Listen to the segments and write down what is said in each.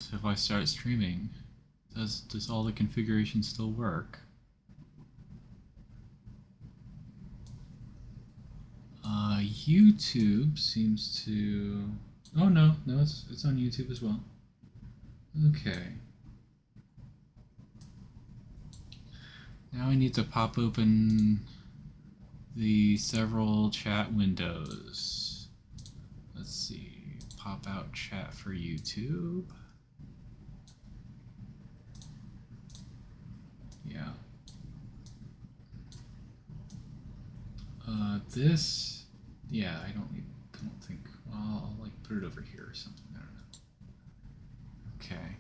So if I start streaming, does all the configuration still work? YouTube seems to. Oh no, it's on YouTube as well. Okay. Now I need to pop open the several chat windows. Let's see. Pop out chat for YouTube. Yeah. This. Yeah, I don't think. Well, I'll like put it over here or something. I don't know. Okay.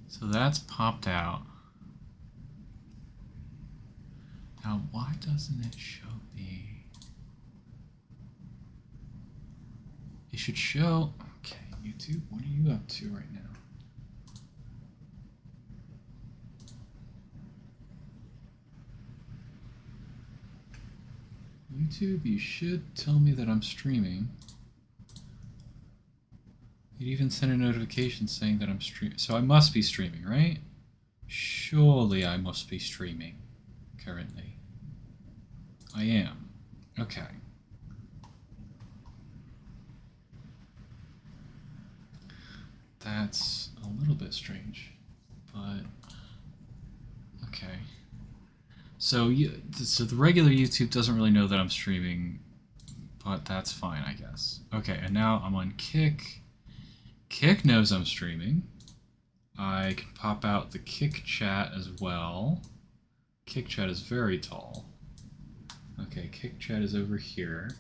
So that's popped out. Now, why doesn't it show me? It should show. Okay, YouTube, what are you up to right now? YouTube, you should tell me that I'm streaming. It even sent a notification saying that I'm streaming. So I must be streaming, right? Surely I must be streaming currently. I am. Okay. That's a little bit strange, but okay. So the regular YouTube doesn't really know that I'm streaming, but that's fine, I guess. Okay, and now I'm on Kick. Kick knows I'm streaming. I can pop out the Kick chat as well. Kick chat is very tall. Okay, Kick chat is over here.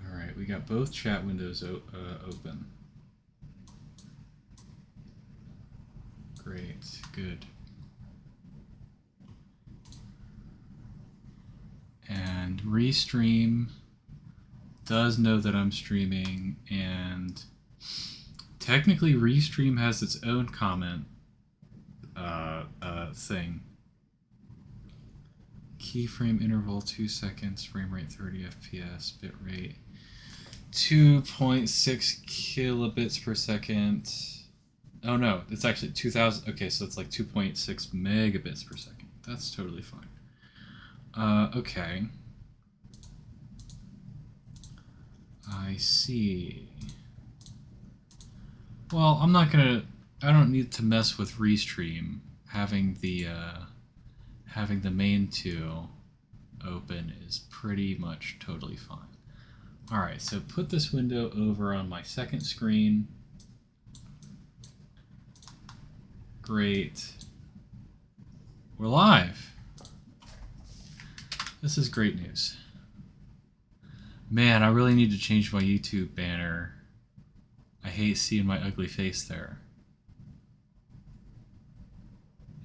Alright, we got both chat windows open. Great, good. And Restream does know that I'm streaming, and technically Restream has its own comment thing. Keyframe interval 2 seconds, frame rate 30 FPS, bitrate 2.6 kilobits per second. Oh no, it's actually 2000. Okay, so it's like 2.6 megabits per second. That's totally fine. Okay. I see. Well, I'm not gonna. I don't need to mess with Restream. Having the main two open is pretty much totally fine. All right, so put this window over on my second screen. Great. We're live. This is great news. Man, I really need to change my YouTube banner. I hate seeing my ugly face there.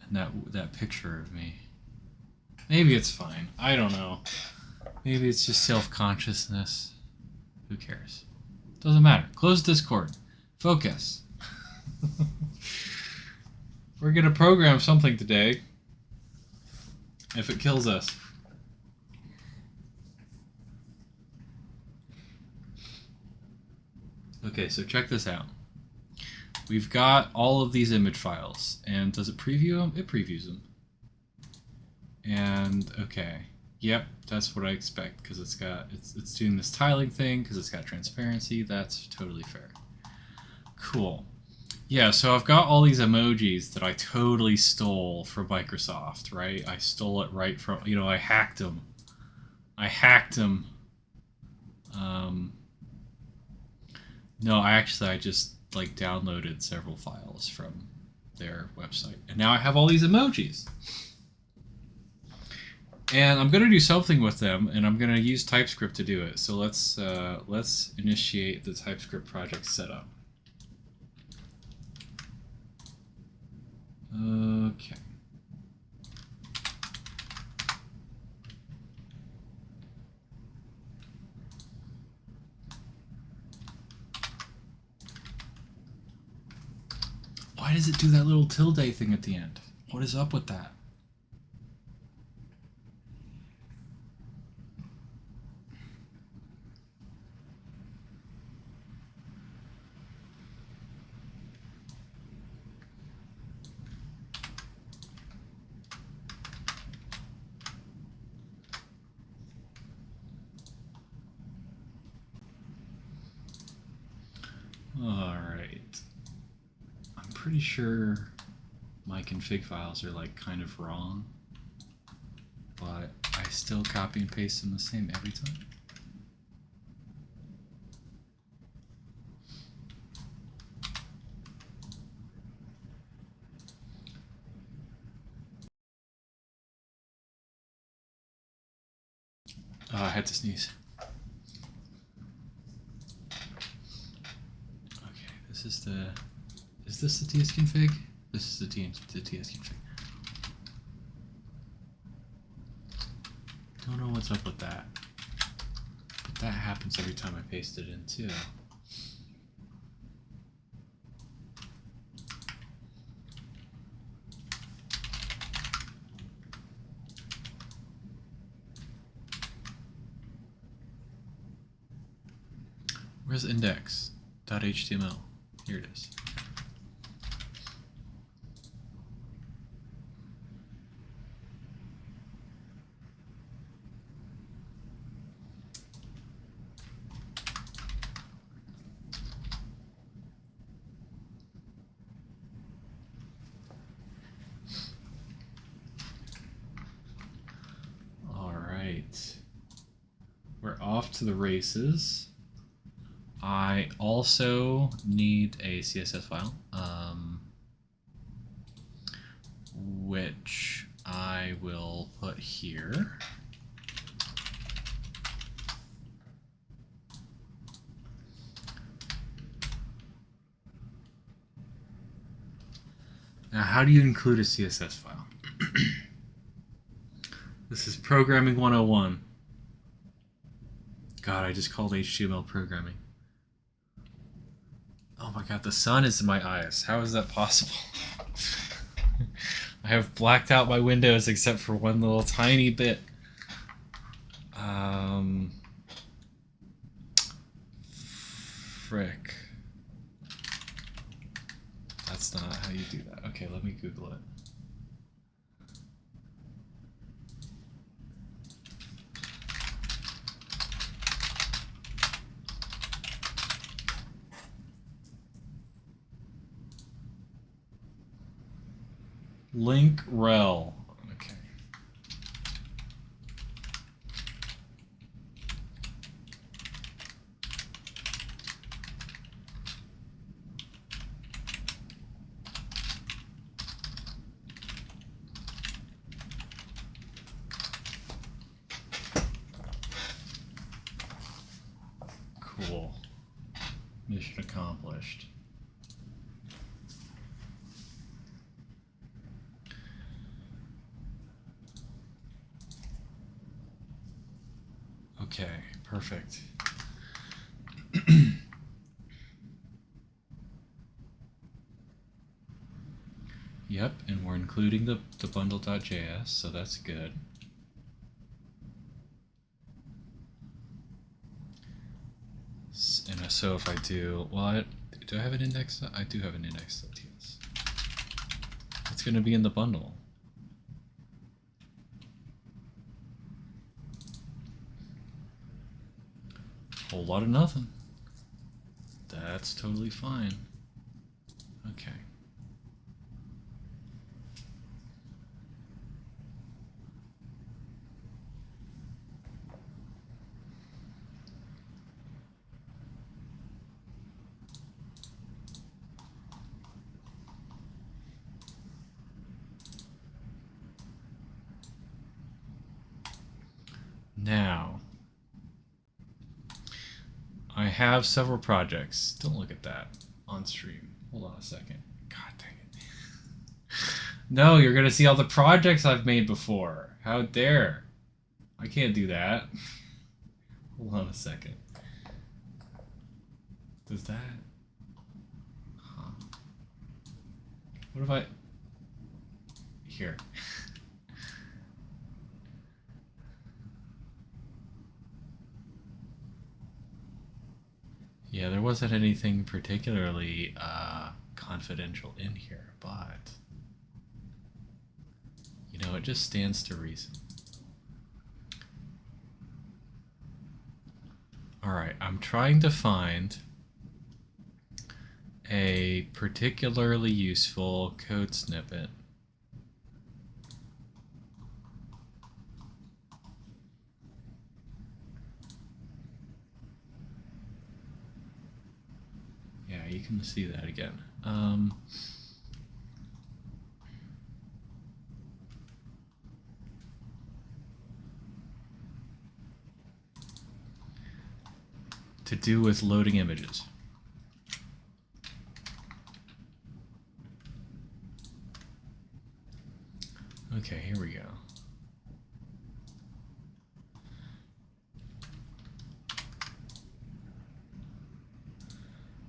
And that picture of me. Maybe it's fine. I don't know. Maybe it's just self-consciousness. Who cares? Doesn't matter. Close Discord. Focus. We're gonna program something today. If it kills us. Okay, so check this out. We've got all of these image files, and does it preview them? It previews them. And okay, yep, that's what I expect because it's doing this tiling thing because it's got transparency. That's totally fair. Cool. Yeah, so I've got all these emojis that I totally stole from Microsoft, right? I stole it right from, I hacked them. I No, I just like downloaded several files from their website, and now I have all these emojis. And I'm gonna do something with them, and I'm gonna use TypeScript to do it. So let's initiate the TypeScript project setup. Okay. Why does it do that little tilde thing at the end? What is up with that? pretty sure my config files are like kind of wrong, but I still copy and paste them the same every time. Oh, I had to sneeze. Okay, this is the... Is this the TS config? This is the TS config. Don't know what's up with that. But that happens every time I paste it in too. Where's index.html? Here it is. All right. We're off to the races. I also need a CSS file, which I will put here. Now, how do you include a CSS file? This is Programming 101. God, I just called HTML programming. Oh my god, the sun is in my eyes. How is that possible? I have blacked out my windows except for one little tiny bit. Frick. That's not how you do that. Okay, let me Google it. Link rel. Okay. Cool. Mission accomplished. Okay, perfect. Yep, and we're including the bundle.js, so that's good. And so if I do, well, do I have an index? I do have an index.ts. It's going to be in the bundle. Whole lot of nothing. That's totally fine. Okay. Now, I have several projects. Don't look at that on stream. Hold on a second. God dang it. No, you're going to see all the projects I've made before. How dare. I can't do that. Hold on a second. Does that... Huh. What if I... Here. Yeah, there wasn't anything particularly confidential in here, but you know, it just stands to reason. All right, I'm trying to find a particularly useful code snippet. Yeah, you can see that again. To do with loading images. Okay, here we go.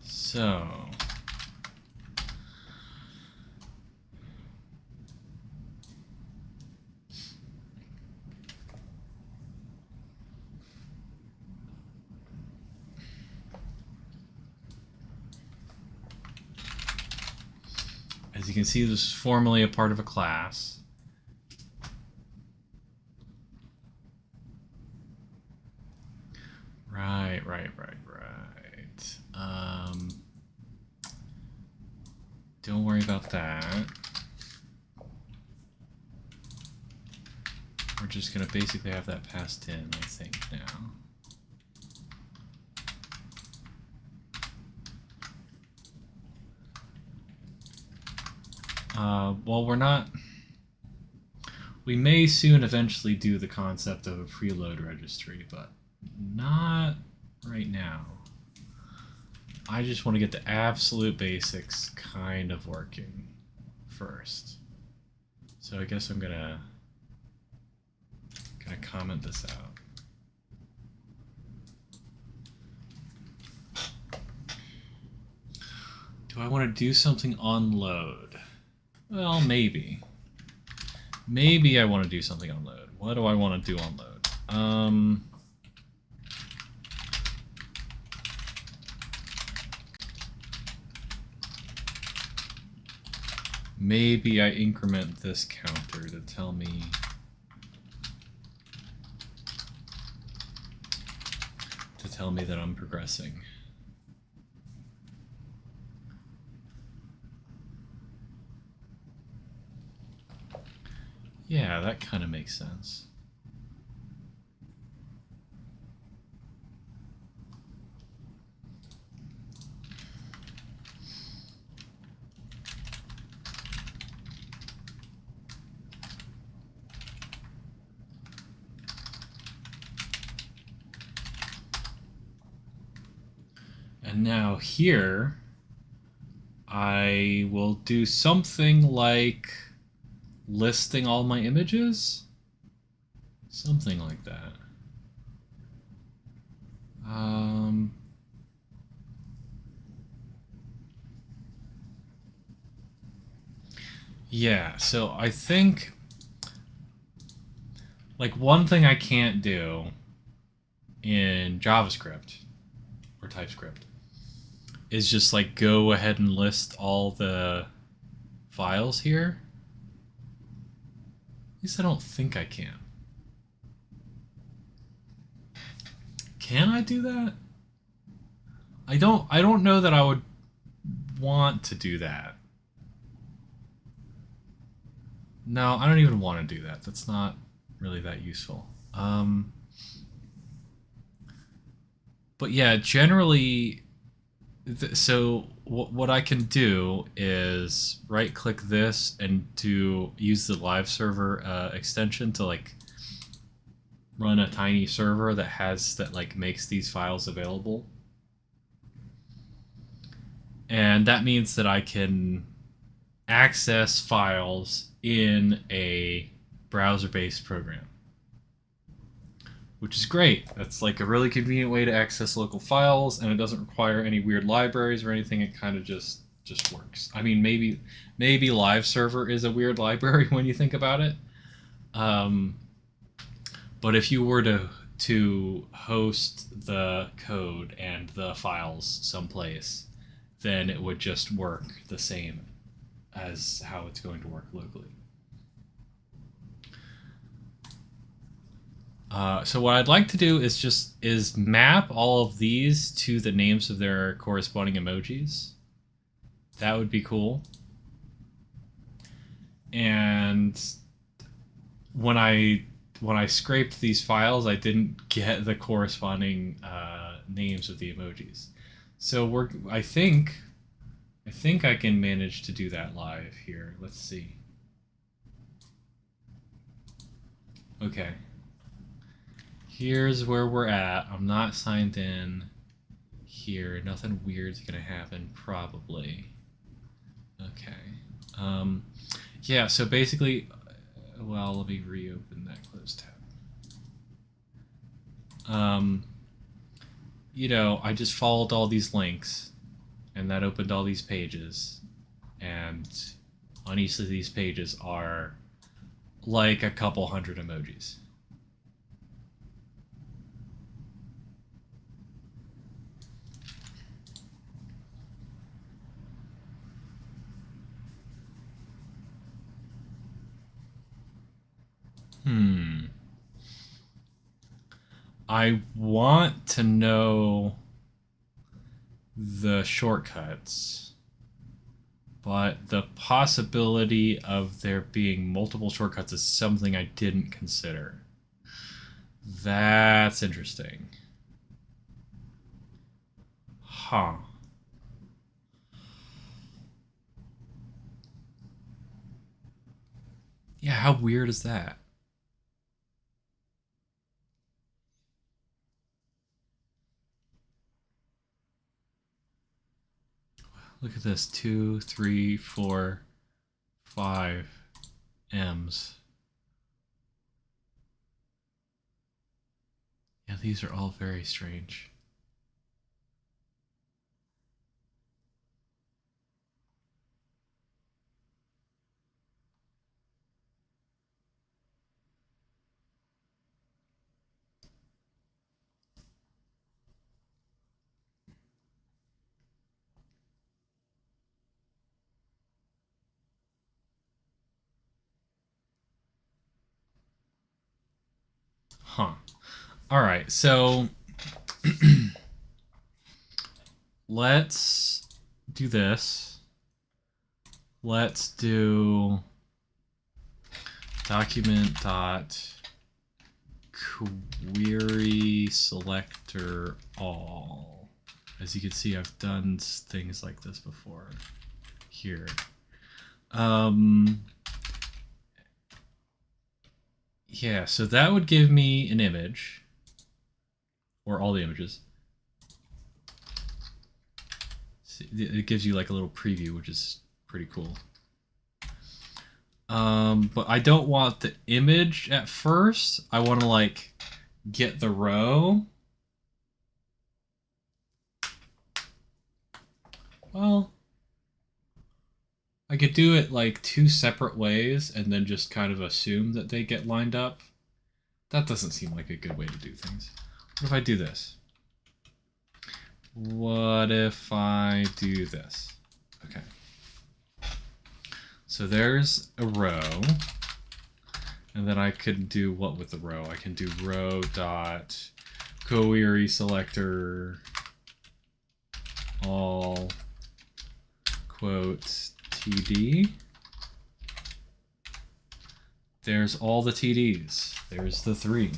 So, as you can see, this is formerly a part of a class. Right. Don't worry about that. We're just going to basically have that passed in, I think, now. Well, we're not... We may soon eventually do the concept of a preload registry, but not right now. I just want to get the absolute basics kind of working first. So I guess I'm gonna comment this out. Do I want to do something on load? Well, maybe. Maybe I want to do something on load. What do I want to do on load? Maybe I increment this counter to tell me that I'm progressing. Yeah, that kind of makes sense. And now here, I will do something like listing all my images? Something like that. Yeah, so I think like one thing I can't do in JavaScript or TypeScript is just like go ahead and list all the files here. At least I don't think I can. Can I do that? I don't know that I would want to do that. No, I don't even want to do that. That's not really that useful. But yeah, generally, so what I can do is right-click this and use the live server extension to like run a tiny server that makes these files available. And that means that I can access files in a browser-based program, which is great. That's like a really convenient way to access local files, and it doesn't require any weird libraries or anything. It kind of just works. I mean, maybe live server is a weird library when you think about it. But if you were to host the code and the files someplace, then it would just work the same as how it's going to work locally. So what I'd like to do is map all of these to the names of their corresponding emojis. That would be cool. And when I scraped these files, I didn't get the corresponding names of the emojis. So I think I can manage to do that live here. Let's see. Okay. Here's where we're at. I'm not signed in here. Nothing weird's gonna happen, probably. Okay. Yeah, so basically, well, let me reopen that closed tab. You know, I just followed all these links, and that opened all these pages, and on each of these pages are like a couple hundred emojis. I want to know the shortcuts, but the possibility of there being multiple shortcuts is something I didn't consider. That's interesting. Huh. Yeah, how weird is that? Look at this. 2, 3, 4, 5 M's. Yeah, these are all very strange. Huh. All right, so let's do this. Let's do document dot query selector all. As you can see, I've done things like this before here. Yeah, so that would give me an image, or all the images. It gives you like a little preview, which is pretty cool. But I don't want the image at first. I want to like get the row. Well, I could do it like 2 separate ways and then just kind of assume that they get lined up. That doesn't seem like a good way to do things. What if I do this? What if I do this? Okay. So there's a row. And then I could do what with the row? I can do row dot query selector all quote TD. There's all the TDs. There's the 3.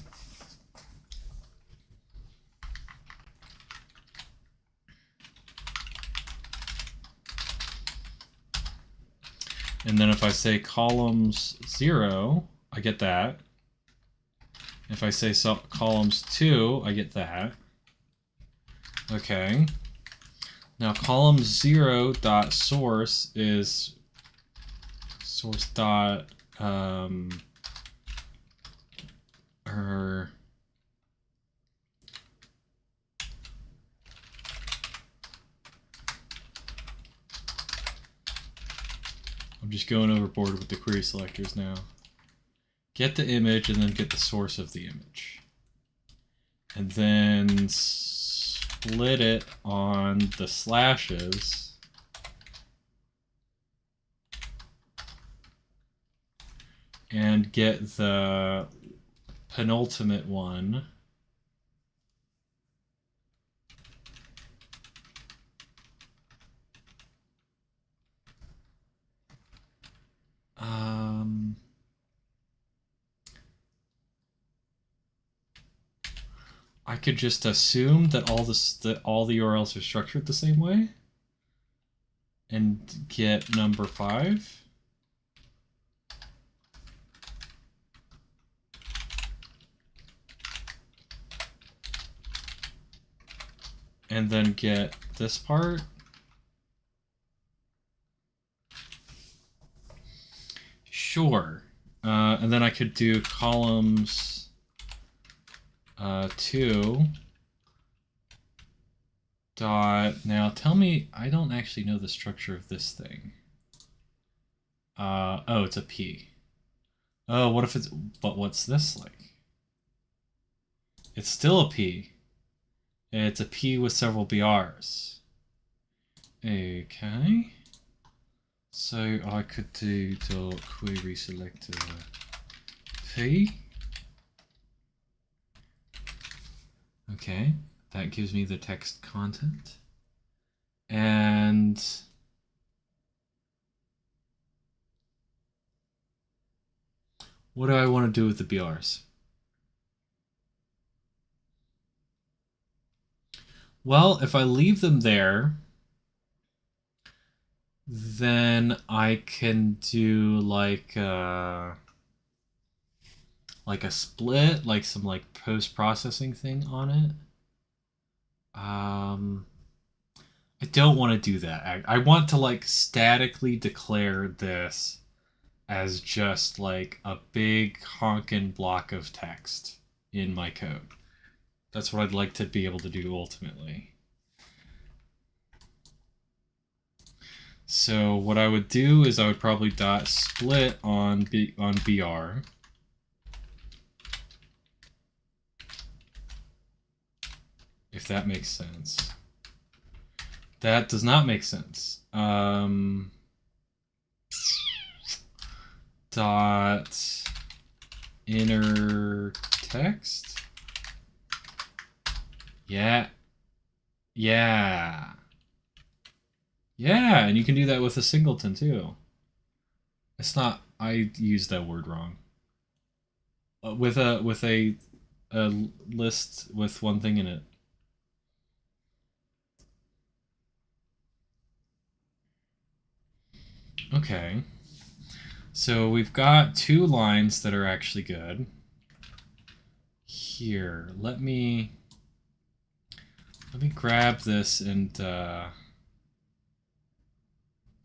And then if I say columns 0, I get that. If I say columns 2, I get that. Okay. Now column 0 dot source is source dot I'm just going overboard with the query selectors now. Get the image and then get the source of the image. And then split it on the slashes. And get the penultimate one. I could just assume that all the URLs are structured the same way and get number 5. And then get this part. Sure. And then I could do columns 2 dot. Now tell me, I don't actually know the structure of this thing. Oh, it's a P. Oh, what if it's, but what's this like? It's still a P. It's a P with several BRs. Okay. So I could do dot query selector P. Okay, that gives me the text content. And what do I want to do with the BRs? Well, if I leave them there, then I can do like a split, like some like post-processing thing on it. I don't want to do that. I want to like statically declare this as just like a big honkin' block of text in my code. That's what I'd like to be able to do ultimately. So what I would do is I would probably dot split on BR. If that makes sense. That does not make sense. Dot inner text. Yeah. Yeah. Yeah, and you can do that with a singleton too. It's not, I used that word wrong. With a list with one thing in it. Okay. So we've got 2 lines that are actually good. Here, let me grab this and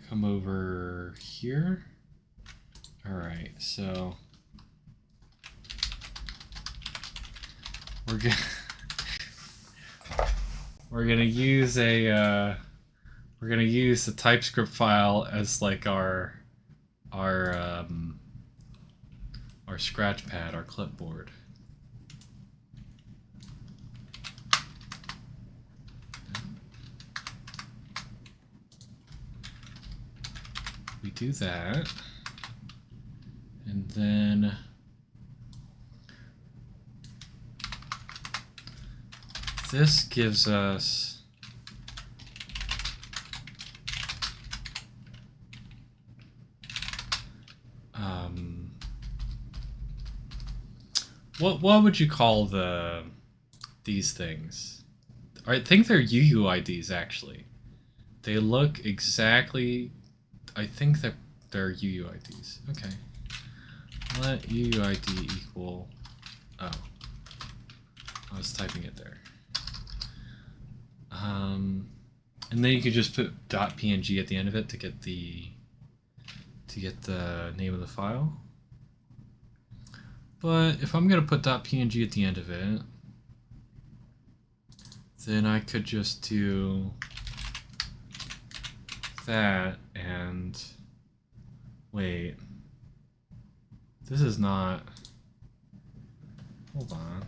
come over here. All right, so we're gonna use a the TypeScript file as like our scratch pad, our clipboard. We do that, and then this gives us what would you call these things? I think they're UUIDs actually. They look exactly. I think that they're UUIDs. Okay. Let UUID equal. Oh. I was typing it there. And then you could just put .png at the end of it to get the name of the file. But if I'm gonna put .png at the end of it, then I could just do that and wait. This is not. Hold on.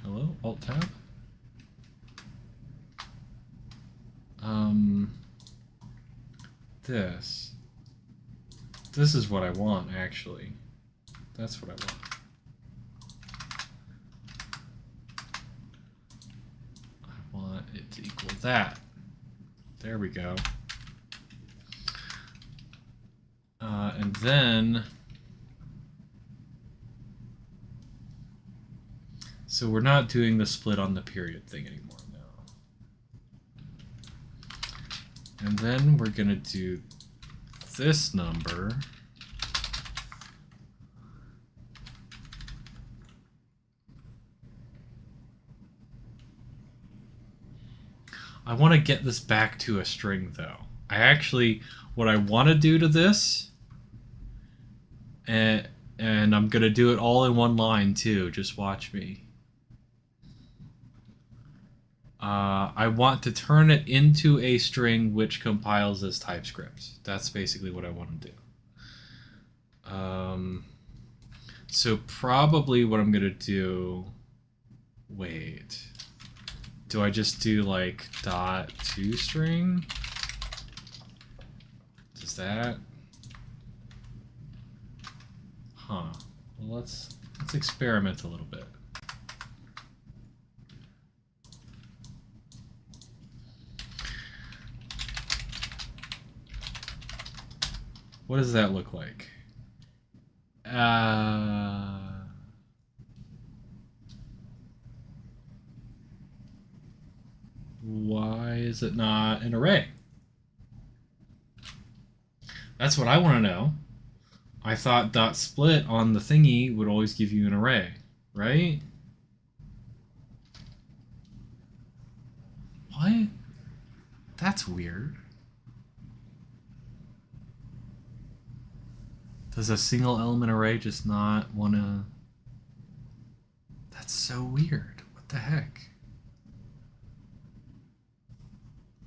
Hello? Alt tab? This is what I want, actually. That's what I want. I want it to equal that. There we go. And then, so we're not doing the split on the period thing anymore now. And then we're gonna do this number. I want to get this back to a string though. What I want to do to this, and I'm gonna do it all in one line too, just watch me. I want to turn it into a string which compiles as TypeScript. That's basically what I want to do. So probably what I'm gonna do, wait, do I just do like .toString? Does that? Huh. Well, let's experiment a little bit. What does that look like? Why is it not an array? That's what I want to know. I thought .split on the thingy would always give you an array, right? What? That's weird. Does a single element array just not want to... That's so weird. What the heck?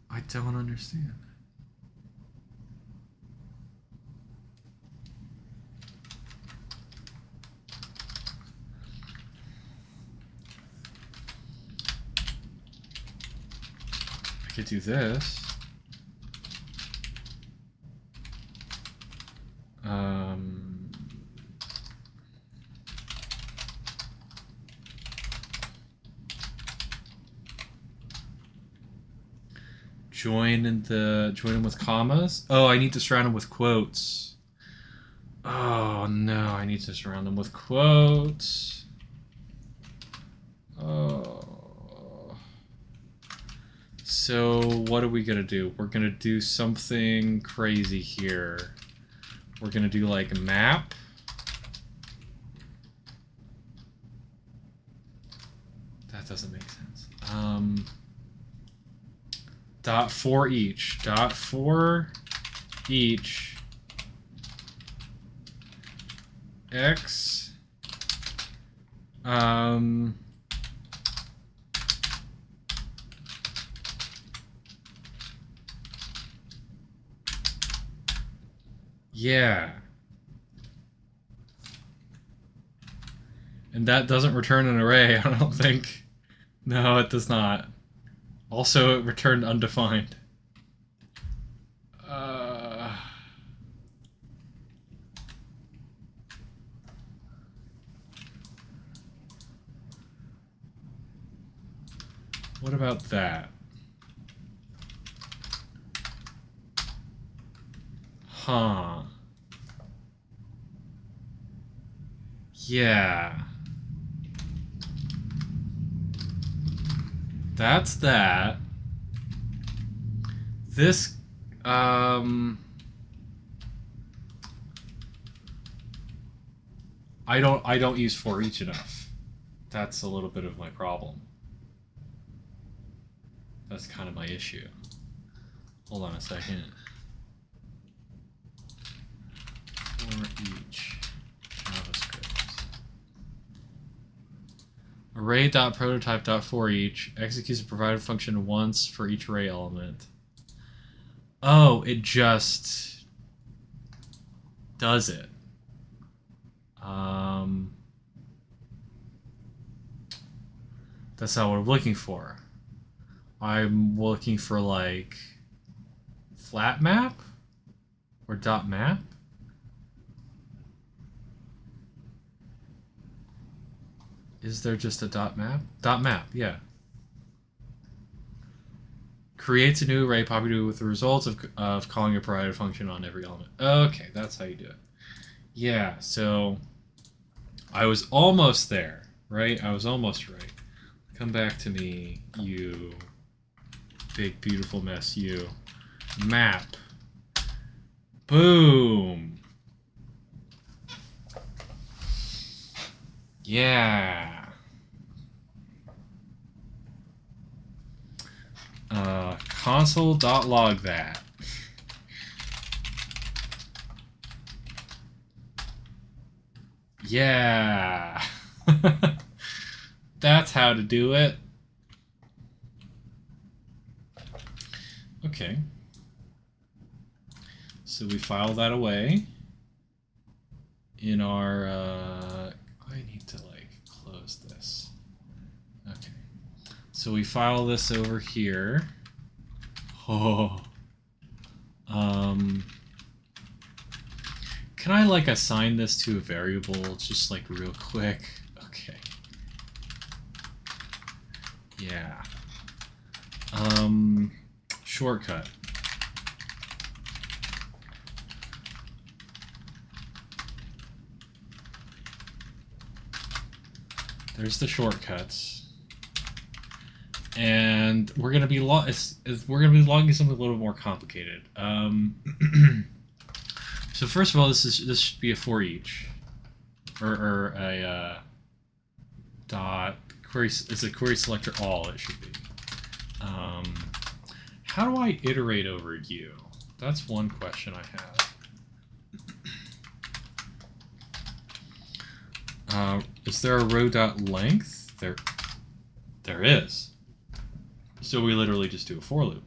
I don't understand. I could do this. Join in with commas. Oh, I need to surround them with quotes. Oh no, I need to surround them with quotes. Oh. So what are we gonna do? We're gonna do something crazy here. We're gonna do like a map. That doesn't make sense. Dot for each. Dot for each. X. Yeah. And that doesn't return an array, I don't think. No, it does not. Also, it returned undefined. What about that? Huh. Yeah. That's that. This, I don't use for each enough. That's a little bit of my problem. That's kind of my issue. Hold on a second. For each JavaScript. Array.prototype.forEach executes a provided function once for each array element. Oh, it just does it. That's not what I'm looking for. I'm looking for like flat map or dot map. Is there just a dot map? Dot map, yeah. creates a new array populated with the results of calling a provided function on every element. Okay, that's how you do it. Yeah, so I was almost there, right? I was almost right. Come back to me, you big, beautiful mess, you. Map. Boom. Yeah. Console.log that. Yeah. That's how to do it. Okay. So we file that away in our, I need to like close this. Okay. So we file this over here. Oh. Can I like assign this to a variable just like real quick? Okay. Yeah. Shortcut. There's the shortcuts. And we're gonna be logging something a little more complicated. So first of all, this should be a for each, or a dot query. It's a query selector all. It should be. How do I iterate over you? That's one question I have. Is there a row dot length? There is. So we literally just do a for loop.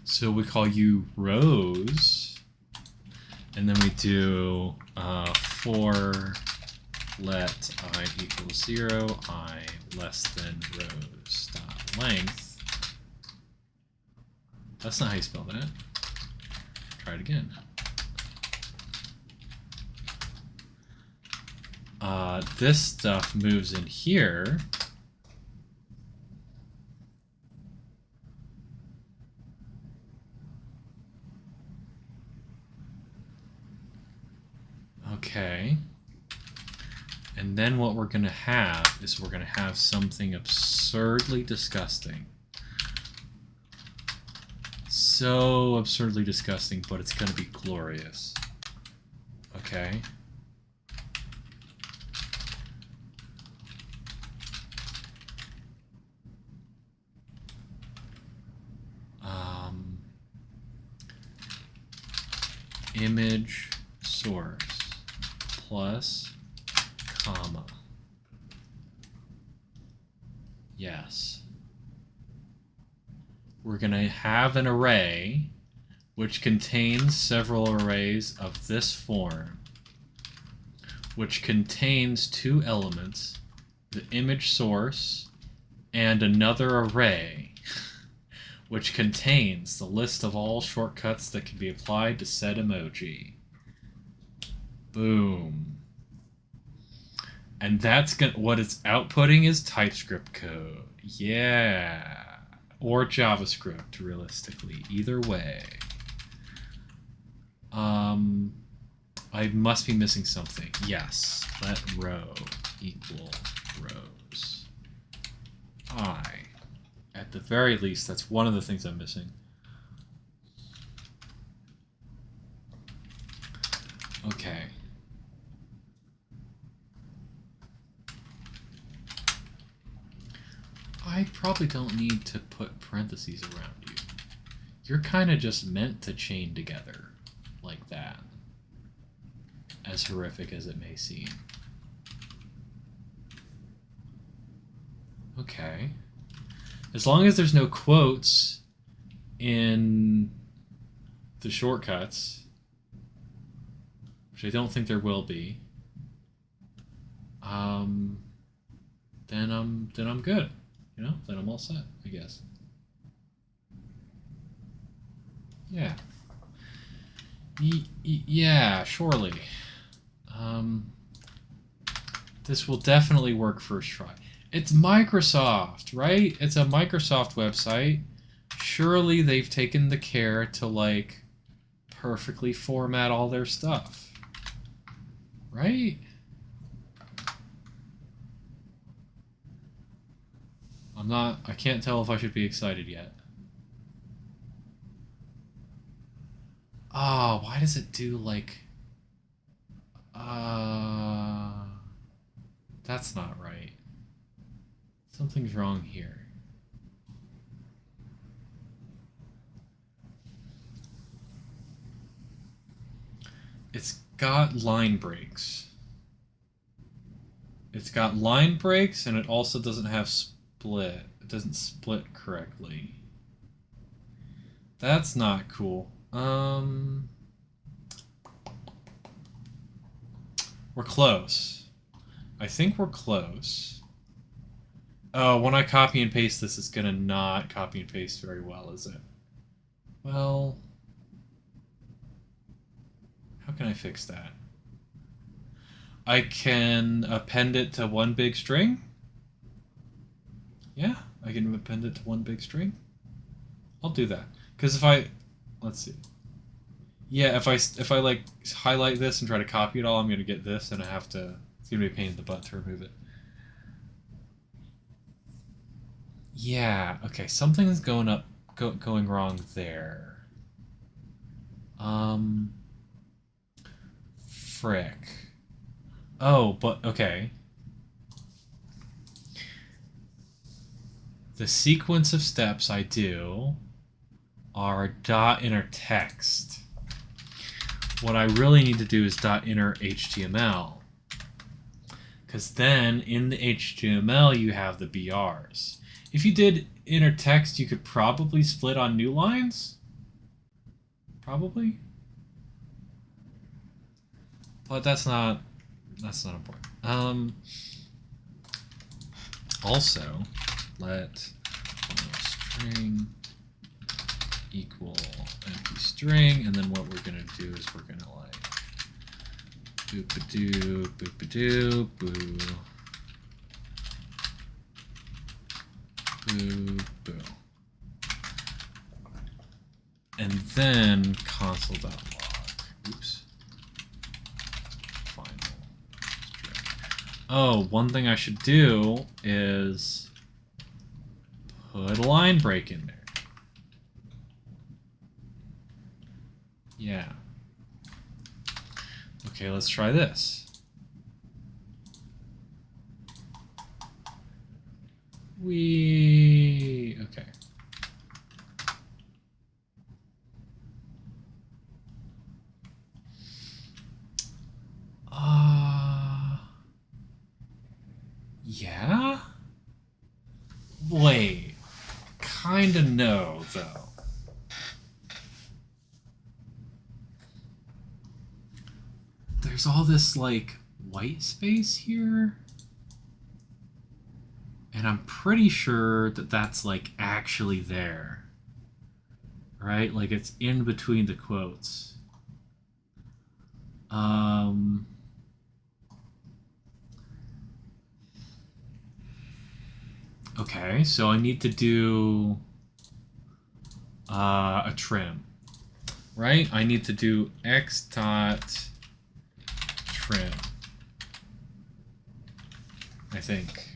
So we call you rows, and then we do for let I equals 0, I less than rows dot length. That's not how you spell that. Try it again. This stuff moves in here. Okay. And then what we're going to have is we're going to have something absurdly disgusting. So absurdly disgusting, but it's going to be glorious. Okay. Image source plus comma. Yes. We're going to have an array which contains several arrays of this form, which contains two elements, the image source and another array which contains the list of all shortcuts that can be applied to said emoji. Boom. And that's what it's outputting is TypeScript code. Yeah. Or JavaScript, realistically. Either way. I must be missing something. Yes. Let row equal rows. At the very least, that's one of the things I'm missing. Okay. I probably don't need to put parentheses around you. You're kind of just meant to chain together like that, as horrific as it may seem. Okay. As long as there's no quotes in the shortcuts, which I don't think there will be, then I'm good. You know, then I'm all set, I guess. Yeah. Yeah, surely. This will definitely work first try. It's Microsoft, right? It's a Microsoft website. Surely they've taken the care to, like, perfectly format all their stuff. Right? I can't tell if I should be excited yet. Oh, why does it do, like... That's not right. Something's wrong here. It's got line breaks. It's got line breaks, and it also doesn't have split. It doesn't split correctly. That's not cool. We're close. I think we're close. Oh, when I copy and paste this, it's gonna not copy and paste very well, is it? Well... How can I fix that? I can append it to one big string? Yeah, I can append it to one big string. I'll do that. Because if I... Let's see. Yeah, if I like highlight this and try to copy it all, I'm going to get this, and I have to... It's going to be a pain in the butt to remove it. Yeah, okay, something's going wrong there. Frick. Oh, but okay. The sequence of steps I do are dot inner text. What I really need to do is dot inner HTML. Because then in the HTML you have the BRs. If you did inner text, you could probably split on new lines. Probably. But that's not important. Also, let string equal empty string, and then what we're gonna do is we're gonna like boop-a-doo, boop-a-doo, boo, boo, boo, and then console.log. Oops. Oh, one thing I should do is put a line break in there. Yeah. Okay, let's try this. Okay. Yeah? Wait. Kinda no, though. There's all this, like, white space here. And I'm pretty sure that that's, like, actually there. Right? Like, it's in between the quotes. Okay, so I need to do a trim, right? I need to do x.trim, I think.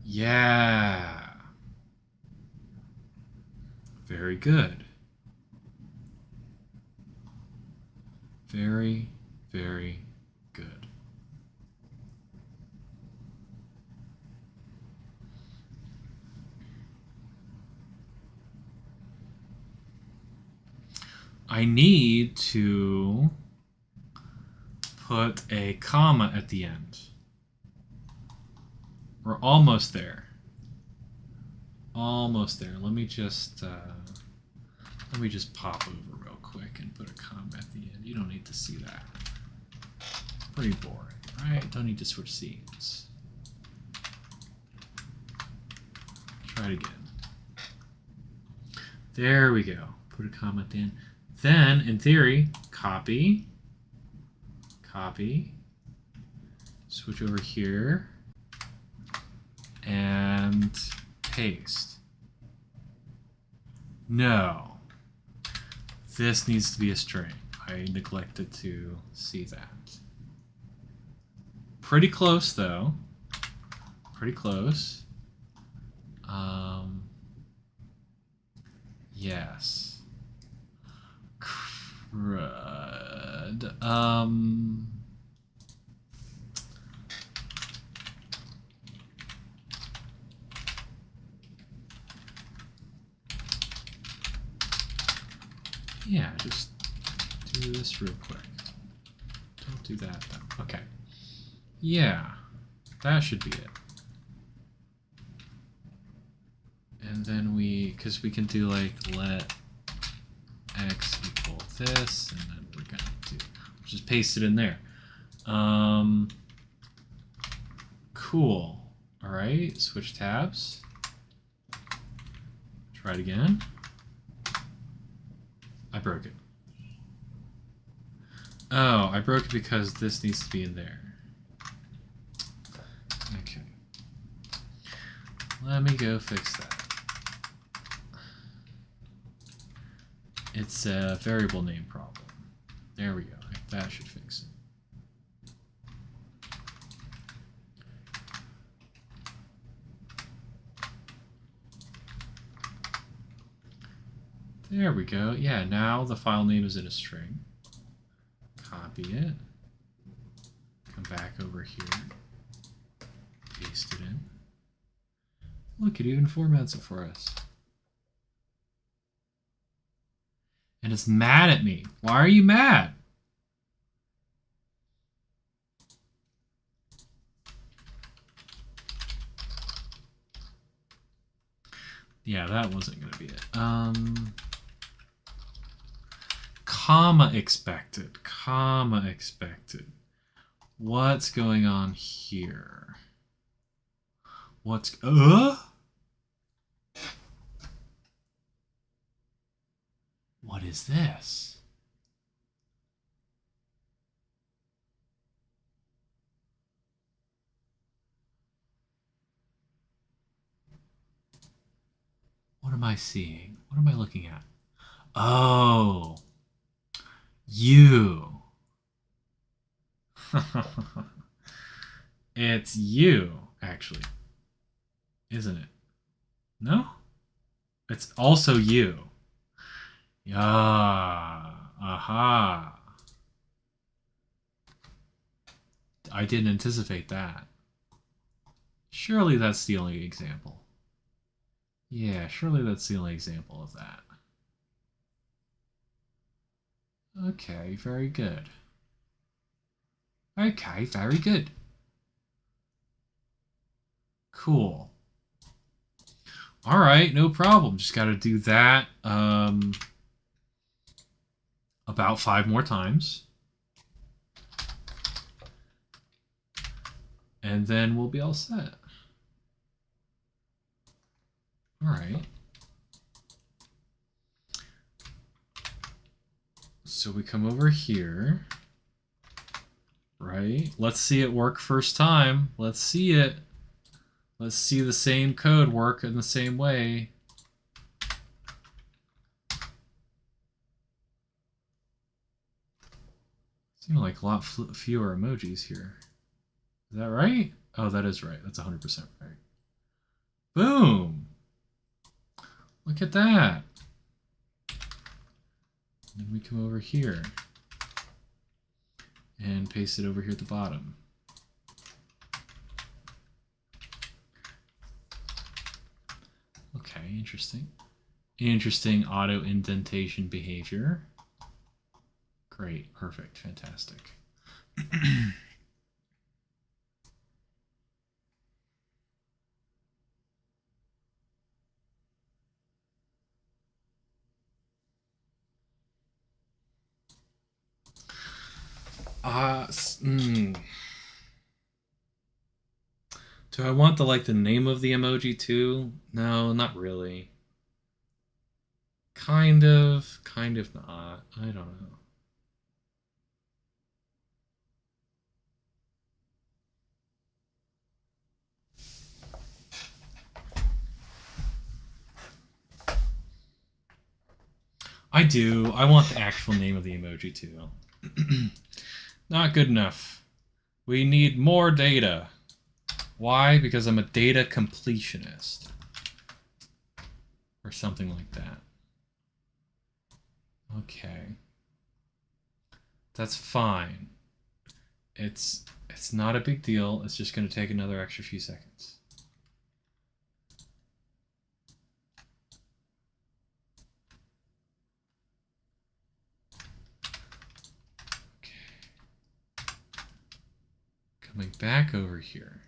Yeah. Very good. Very, very good. I need to put a comma at the end. We're almost there. Almost there. Let me just pop over real quick and put a comma at the end. You don't need to see that. Pretty boring, right? Don't need to switch scenes. Try it again. There we go. Put a comma at the end. Then, in theory, copy, switch over here, and paste. No. This needs to be a string. I neglected to see that. Pretty close, though. Pretty close. Yes. Crud. Yeah, just do this real quick. Don't do that, though. Okay. Yeah, that should be it. And then because we can do like let x equal this, and then we're gonna just paste it in there. Cool. All right, switch tabs. Try it again. I broke it. Oh, I broke it because this needs to be in there. Okay. Let me go fix that. It's a variable name problem. There we go. That should fix it. There we go. Yeah, now the file name is in a string. Copy it. Come back over here. Paste it in. Look, it even formats it for us. And it's mad at me. Why are you mad? Yeah, that wasn't going to be it. Comma expected. Comma expected. What's going on here? What is this? What am I seeing? What am I looking at? Oh, you. It's you, actually. Isn't it? No? It's also you. Yeah. Aha. I didn't anticipate that. Surely that's the only example. Yeah, surely that's the only example of that. Okay, very good. Okay, very good. Cool. All right, no problem. Just got to do that about 5 more times. And then we'll be all set. All right. So we come over here, right? Let's see it work first time. Let's see it. Let's see the same code work in the same way. Seems like a lot fewer emojis here. Is that right? Oh, that is right. That's 100% right. Boom! Look at that. Then we come over here and paste it over here at the bottom. Okay, interesting. Interesting auto indentation behavior. Great, perfect, fantastic. Do I want the name of the emoji too? No, not really. Kind of not. I don't know. I do. I want the actual name of the emoji too. Not good enough. We need more data. Why? Because I'm a data completionist. Or something like that. Okay. That's fine. It's not a big deal. It's just going to take another extra few seconds. Okay. Coming back over here.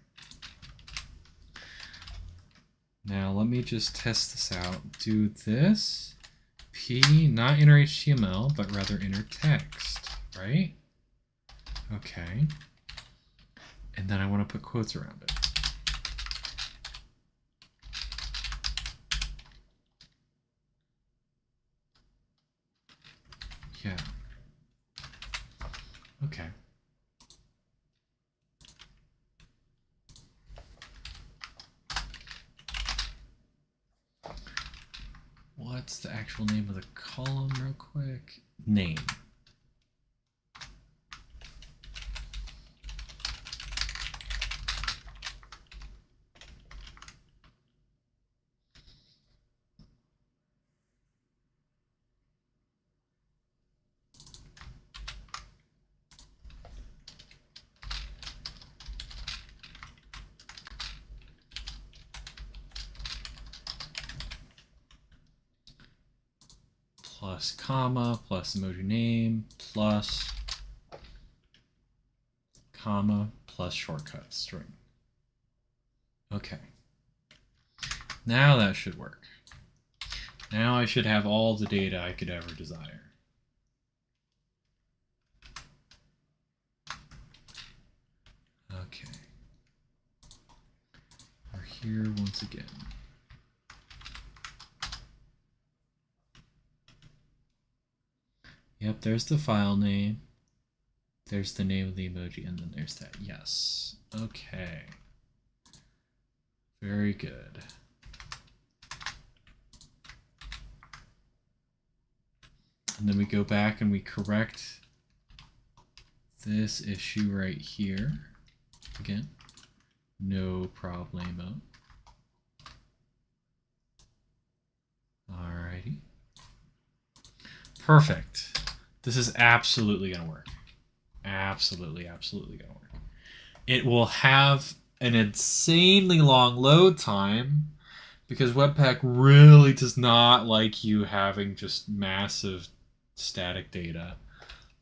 Now let me just test this out. Do this. P, not inner HTML, but rather inner text, right? Okay. And then I want to put quotes around it. Yeah. Okay. What's the actual name of the column real quick? Name. Plus comma, plus emoji name, plus comma, plus shortcut string. Okay. Now that should work. Now I should have all the data I could ever desire. Okay. We're here once again. Yep, there's the file name. There's the name of the emoji, and then there's that. Yes. Okay. Very good. And then we go back and we correct this issue right here. Again, no problemo. Alrighty. Perfect. This is absolutely going to work. Absolutely going to work. It will have an insanely long load time because Webpack really does not like you having just massive static data.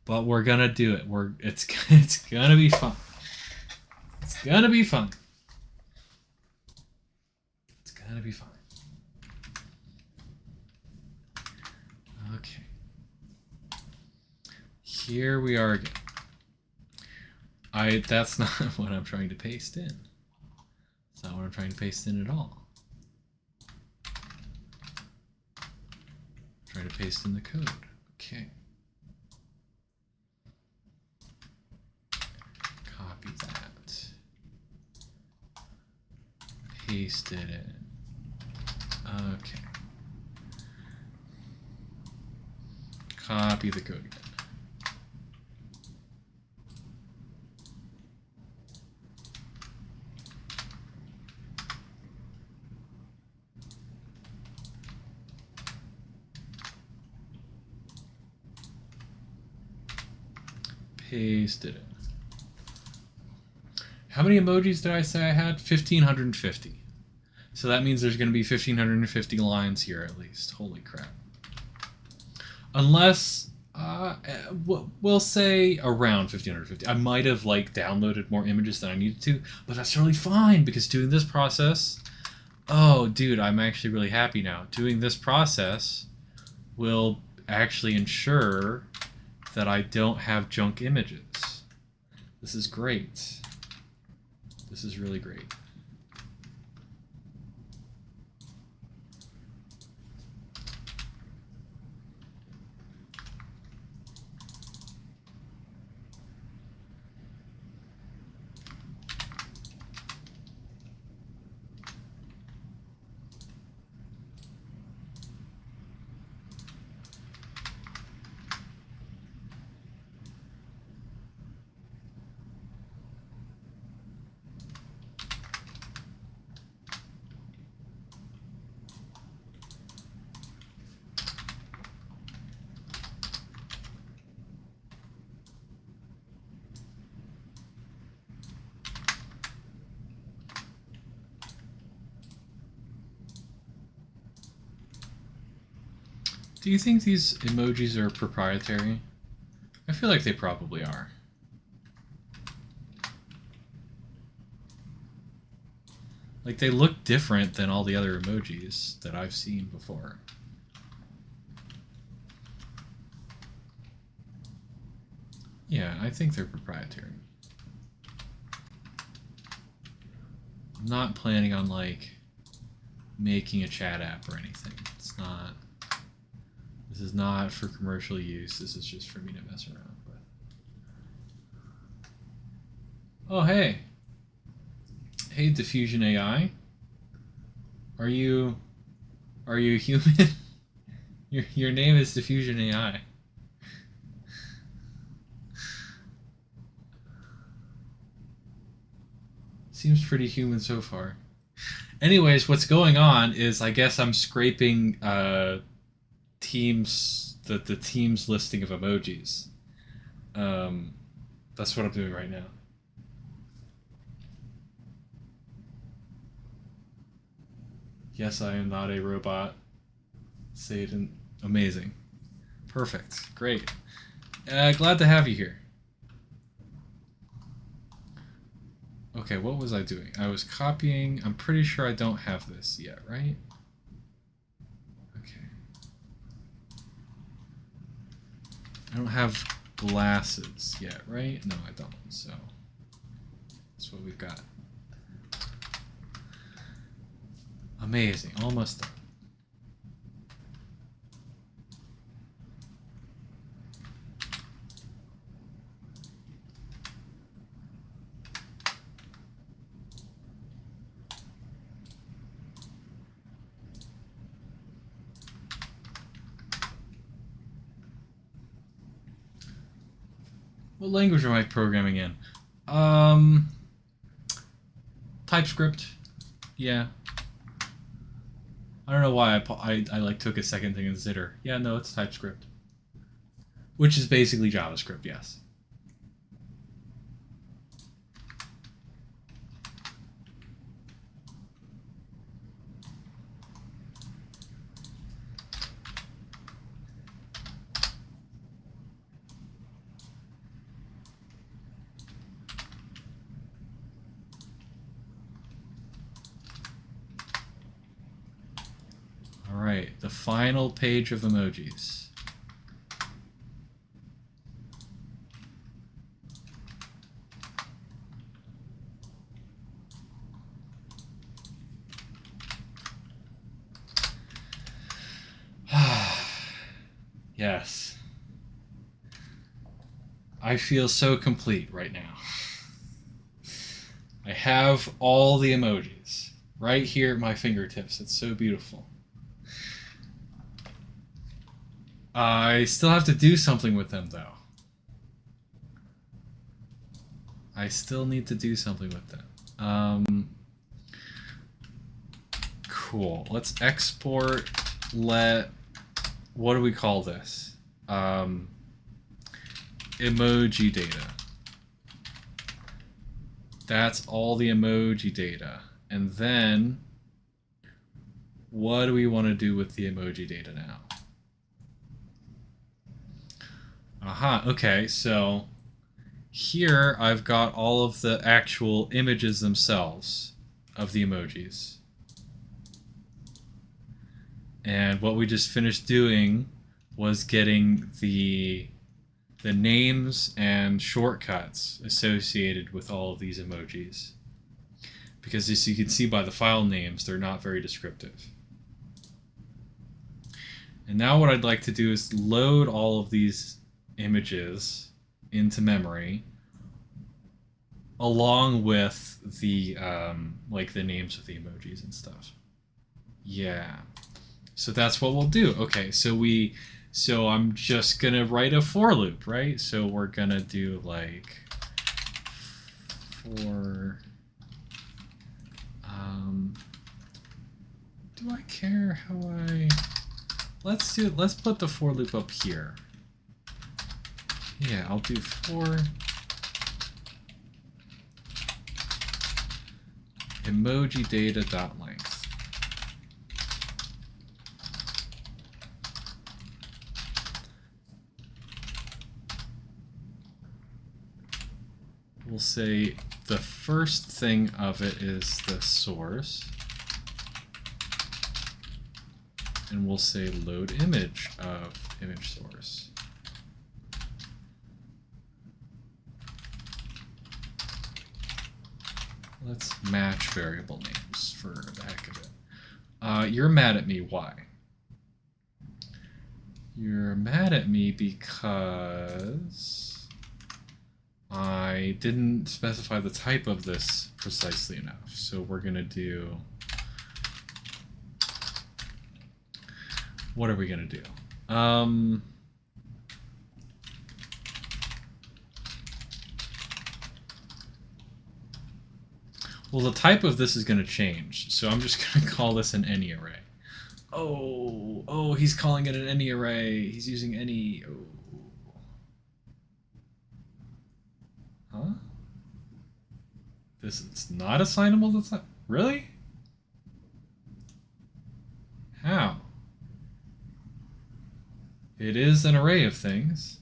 But we're going to do it. It's going to be fun. It's going to be fun. It's going to be fun. Okay. Here we are again. That's not what I'm trying to paste in. That's not what I'm trying to paste in at all. I'm trying to paste in the code. Okay. Copy that. Paste it in. Okay. Copy the code again. Paste it in. How many emojis did I say I had? 1,550. So that means there's going to be 1,550 lines here at least. Holy crap. Unless, we'll say around 1,550. I might have downloaded more images than I needed to, but that's really fine because doing this process, oh dude, I'm actually really happy now. Doing this process will actually ensure that I don't have junk images. This is great. This is really great. Do you think these emojis are proprietary? I feel like they probably are. Like, they look different than all the other emojis that I've seen before. Yeah, I think they're proprietary. I'm not planning on, like, making a chat app or anything. It's not... This is not for commercial use. This is just for me to mess around with. Oh, hey! Hey, Diffusion AI. Are you human? Your name is Diffusion AI. Seems pretty human so far. Anyways, what's going on is I guess I'm scraping teams the teams listing of emojis. That's what I'm doing right now. Yes, I am not a robot. Satan. Amazing. Perfect. Great. Glad to have you here. Okay, what was I doing? I was copying. I'm pretty sure I don't have this yet, right? Okay. I don't have glasses yet, right? No, I don't. So that's what we've got. Amazing. Almost done. What language am I programming in? TypeScript. Yeah. I don't know why I like took a second to consider. Yeah, no, it's TypeScript. Which is basically JavaScript, yes. Alright, the final page of emojis. Yes. I feel so complete right now. I have all the emojis right here at my fingertips. It's so beautiful. I still have to do something with them, though. I still need to do something with them. Cool. Let's export. What do we call this? Emoji data. That's all the emoji data. And then, what do we want to do with the emoji data now? Aha, okay, so here I've got all of the actual images themselves of the emojis. And what we just finished doing was getting the names and shortcuts associated with all of these emojis. Because as you can see by the file names, they're not very descriptive. And now what I'd like to do is load all of these images into memory along with the like the names of the emojis and stuff. Yeah. So that's what we'll do. Okay, so I'm just gonna write a for loop, right? So we're gonna do like for do I care how let's put the for loop up here. Yeah, I'll do for emoji data.length. say the first thing of it is the source. And we'll say load image of image source. Let's match variable names for the heck of it. You're mad at me. Why? You're mad at me because I didn't specify the type of this precisely enough. So we're going to do... What are we going to do? Well, the type of this is going to change, so I'm just going to call this an any array. Oh, he's calling it an any array. He's using any. Oh. Huh? It's not assignable? That's not... Really? How? It is an array of things.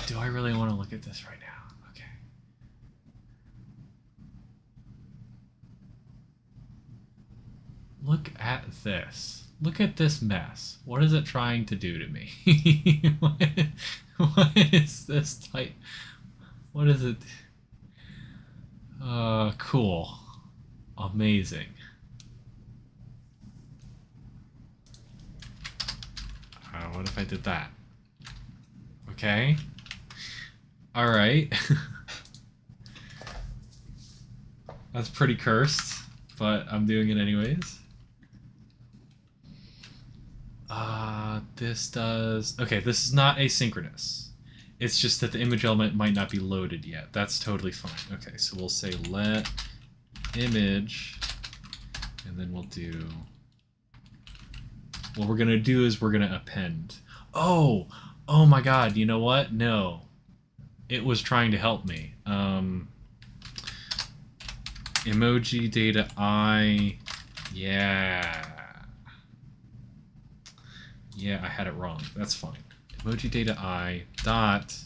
Do I really want to look at this right now? Look at this. Look at this mess. What is it trying to do to me? What is this type? What is it? Cool. Amazing. What if I did that? Okay. Alright. That's pretty cursed, but I'm doing it anyways. This does... Okay, this is not asynchronous. It's just that the image element might not be loaded yet. That's totally fine. Okay, so we'll say let image, and then we'll do... What we're going to do is we're going to append. Oh my god, you know what? No. It was trying to help me. Emoji data I... Yeah, I had it wrong. That's fine. Emoji data I dot,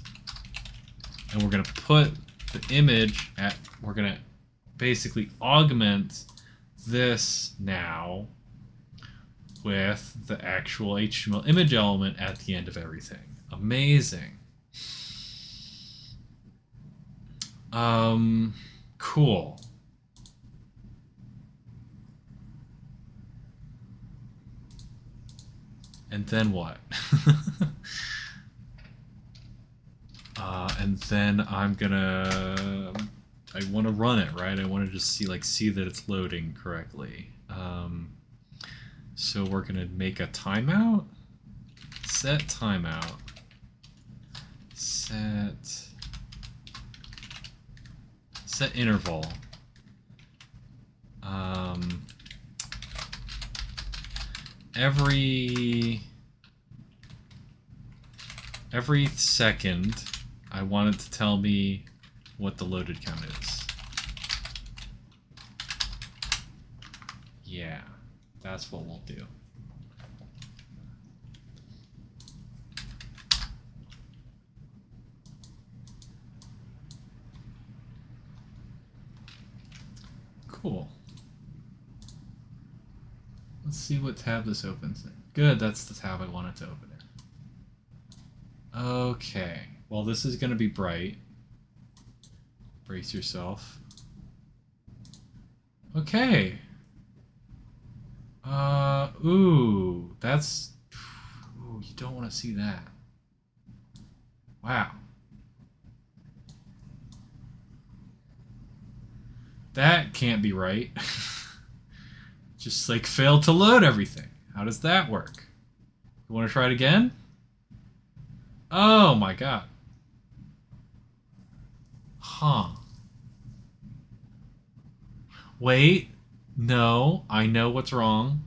and we're going to put the image at... We're going to basically augment this now with the actual HTML image element at the end of everything. Amazing. Cool. And then what? And then I'm gonna... I want to run it, right? I want to just see that it's loading correctly. So we're gonna make a timeout. Set timeout. Set interval. Every second, I want it to tell me what the loaded count is. Yeah, that's what we'll do. Cool. Let's see what tab this opens in. Good, that's the tab I wanted to open in. Okay, well this is going to be bright. Brace yourself. Okay. Ooh, that's... Ooh, you don't want to see that. Wow. That can't be right. Just like failed to load everything. How does that work? You want to try it again? Oh my god. Huh. Wait. No, I know what's wrong.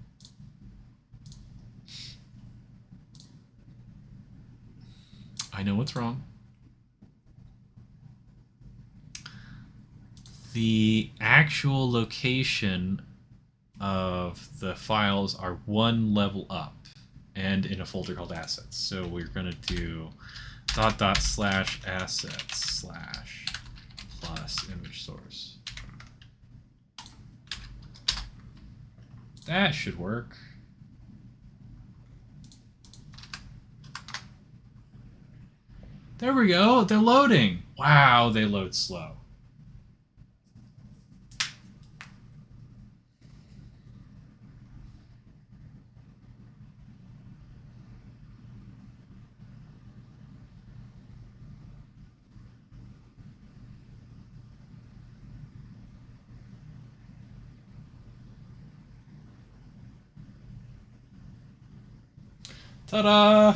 I know what's wrong. The actual location of the files are one level up and in a folder called assets. So we're going to do // assets / plus image source. That should work. There we go. They're loading. Wow, they load slow. Ta-da!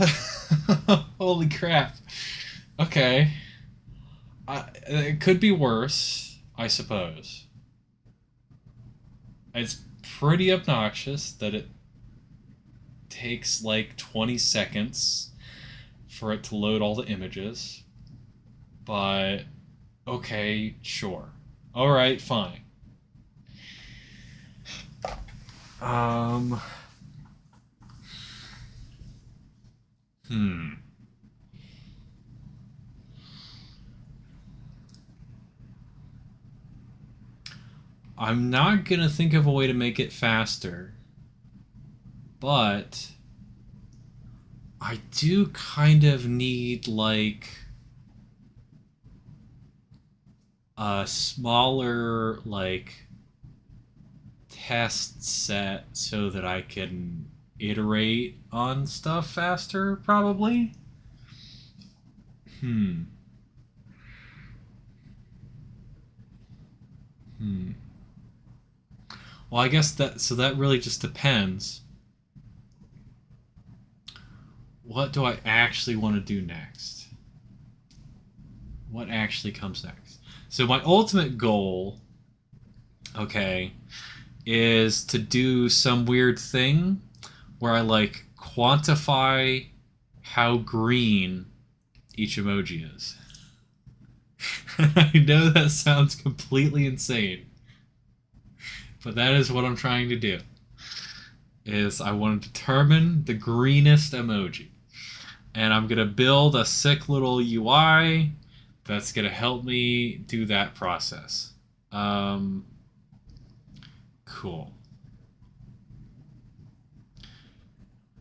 Holy crap. Okay. It could be worse, I suppose. It's pretty obnoxious that it takes like 20 seconds for it to load all the images. But, okay, sure. Alright, fine. I'm not gonna think of a way to make it faster, but I do kind of need like a smaller like test set so that I can iterate on stuff faster, probably. Well, I guess that really just depends. What do I actually want to do next? What actually comes next? So my ultimate goal, okay, is to do some weird thing where I like quantify how green each emoji is. I know that sounds completely insane, but that is what I'm trying to do. Is I want to determine the greenest emoji. And I'm going to build a sick little UI that's going to help me do that process. Cool.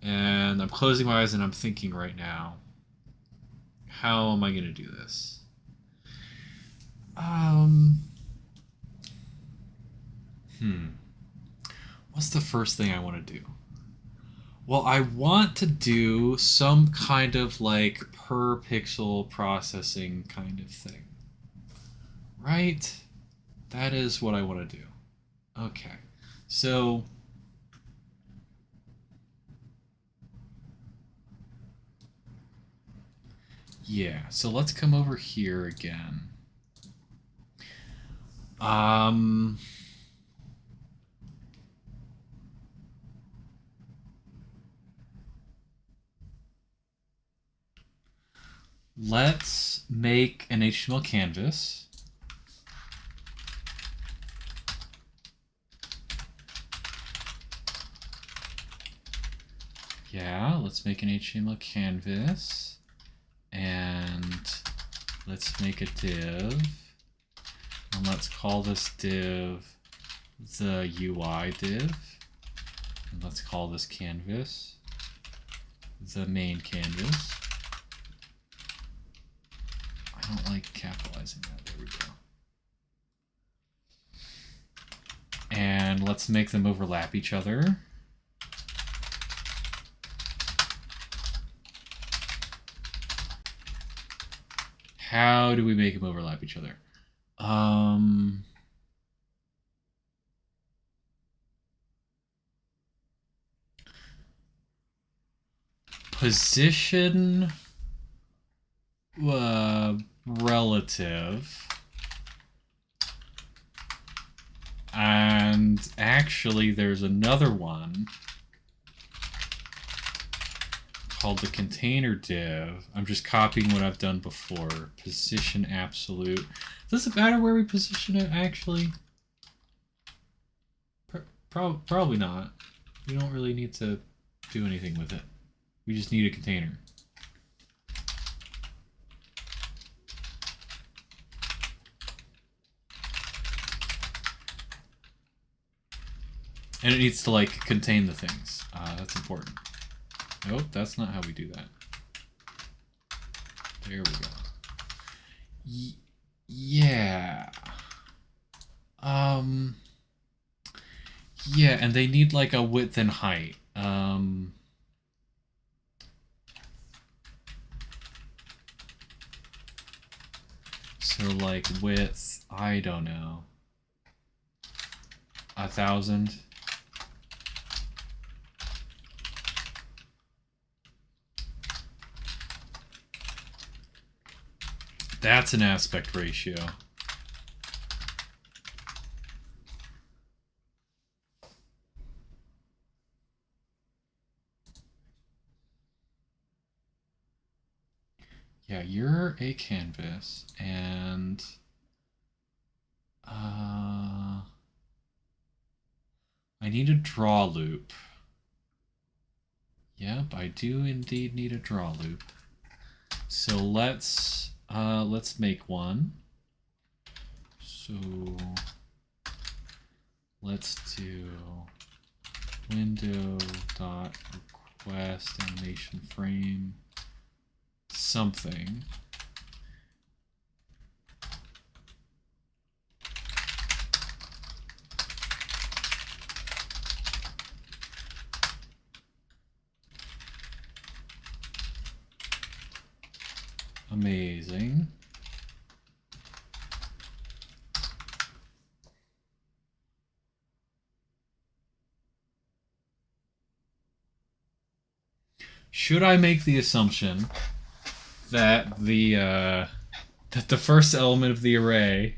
And I'm closing my eyes and I'm thinking right now, how am I going to do this? What's the first thing I want to do? Well, I want to do some kind of like per pixel processing kind of thing. Right? That is what I want to do. Okay. So yeah, so let's come over here again. Let's make an HTML canvas. Yeah, let's make an HTML canvas. And let's make a div. And let's call this div the UI div. And let's call this canvas the main canvas. I don't like capitalizing that. There we go. And let's make them overlap each other. How do we make them overlap each other? Position relative, and actually there's another one called the container div. I'm just copying what I've done before. Position absolute. Does it matter where we position it actually? Probably not. We don't really need to do anything with it. We just need a container. And it needs to, like, contain the things. That's important. Nope, that's not how we do that. There we go. Yeah. Yeah, and they need, like, a width and height. So, like, width, I don't know. 1,000. That's an aspect ratio. Yeah, you're a canvas, and I need a draw loop. Yep, I do indeed need a draw loop. So let's make one. So let's do window dot request animation frame something. Amazing. Should I make the assumption that the first element of the array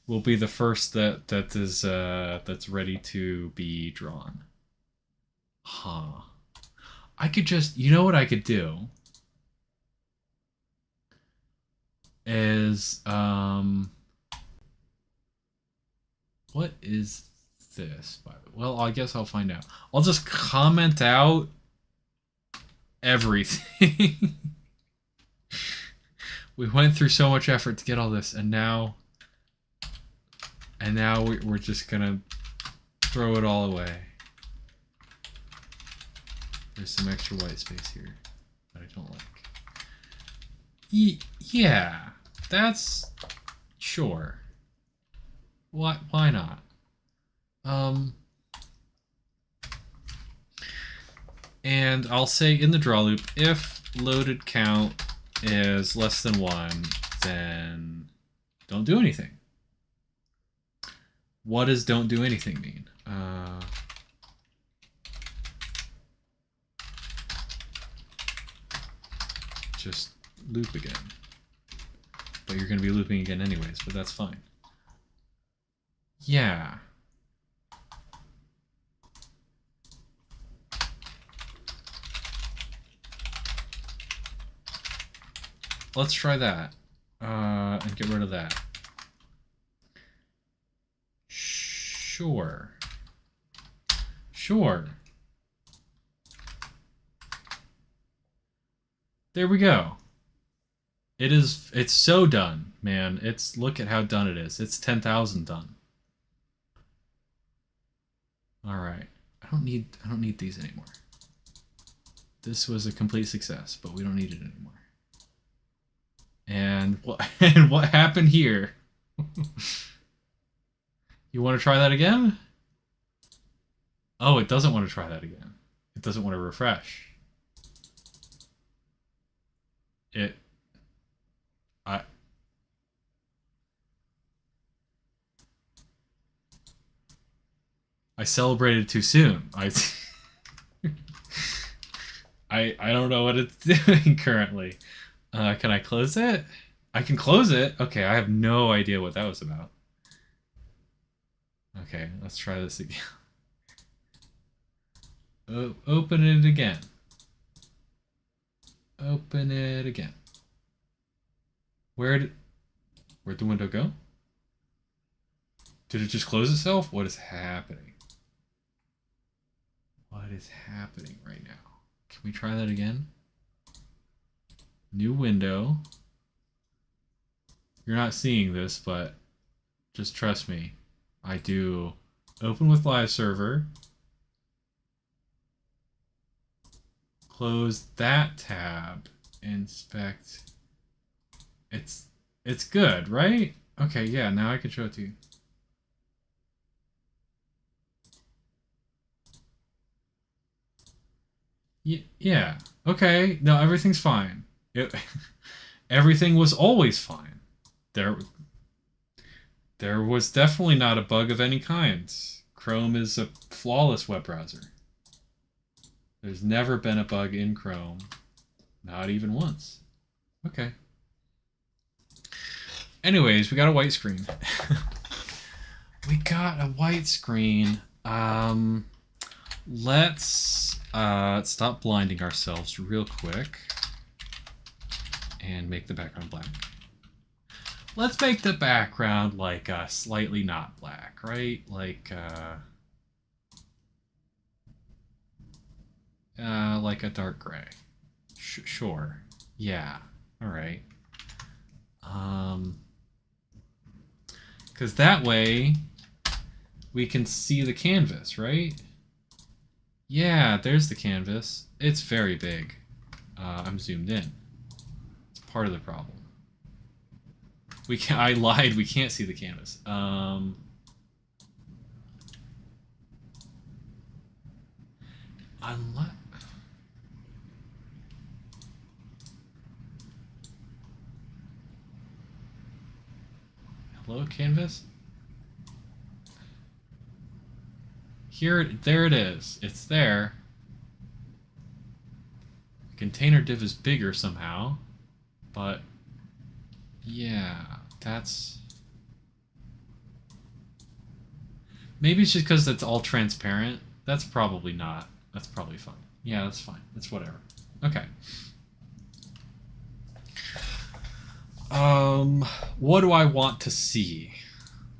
will be the first that's ready to be drawn? Huh. I could just, you know what I could do is what is this, by the way? Well, I guess I'll find out. I'll just comment out everything. We went through so much effort to get all this, and now we're just gonna throw it all away. There's some extra white space here that I don't like. Yeah, that's sure. Why not? And I'll say in the draw loop, if loaded count is less than 1, then don't do anything. What does don't do anything mean? Just loop again. But you're going to be looping again anyways, but that's fine. Yeah. Let's try that. And get rid of that. Sure. Sure. There we go. It's so done, man. Look at how done it is. It's 10,000 done. All right. I don't need these anymore. This was a complete success, but we don't need it anymore. And what happened here? You want to try that again? Oh, it doesn't want to try that again. It doesn't want to refresh. I celebrated too soon. I don't know what it's doing currently. Can I close it? I can close it. Okay, I have no idea what that was about. Okay, let's try this again. Open it again. Open it again. Where'd the window go? Did it just close itself? What is happening? What is happening right now? Can we try that again? New window. You're not seeing this, but just trust me. I do open with live server. Close that tab. Inspect. It's good, right? Okay, yeah, now I can show it to you. Yeah. Okay. No, everything's fine. Everything was always fine. There was definitely not a bug of any kind. Chrome is a flawless web browser. There's never been a bug in Chrome. Not even once. Okay. Anyways, we got a white screen. We got a white screen. Let's stop blinding ourselves real quick and make the background black. Let's make the background like slightly not black, right? Like a dark gray. Sure. Yeah. All right. Because that way we can see the canvas, right? Yeah, there's the canvas. It's very big. I'm zoomed in. It's part of the problem. I lied. We can't see the canvas. Unless. Hello, canvas? There it is. It's there. The container div is bigger somehow, but yeah, that's... Maybe it's just because it's all transparent. That's probably not. That's probably fine. Yeah, that's fine. It's whatever. Okay. What do I want to see?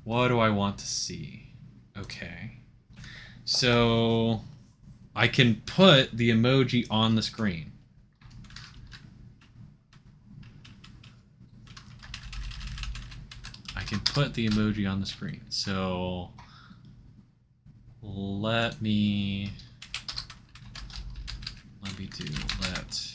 What do I want to see? Okay. So I can put the emoji on the screen. I can put the emoji on the screen. So let me do let.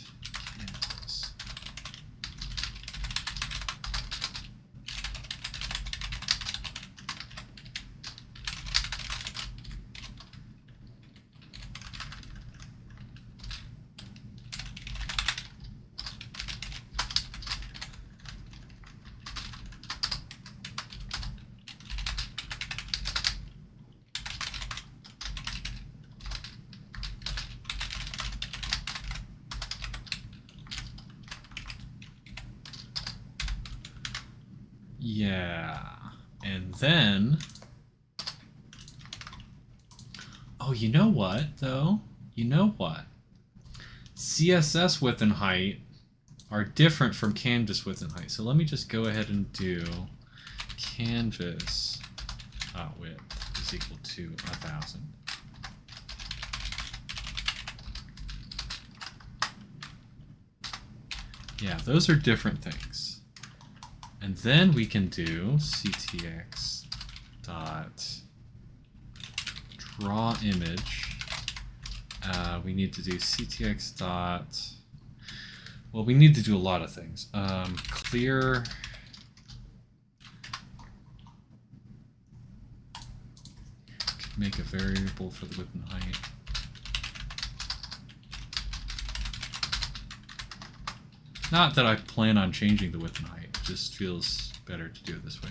Yeah, and then, oh, you know what, though? You know what? CSS width and height are different from canvas width and height. So let me just go ahead and do canvas width is equal to 1,000. Yeah, those are different things. And then we can do ctx dot draw image. We need to do ctx dot. Well, we need to do a lot of things. Clear. Make a variable for the width and height. Not that I plan on changing the width and height. It just feels better to do it this way.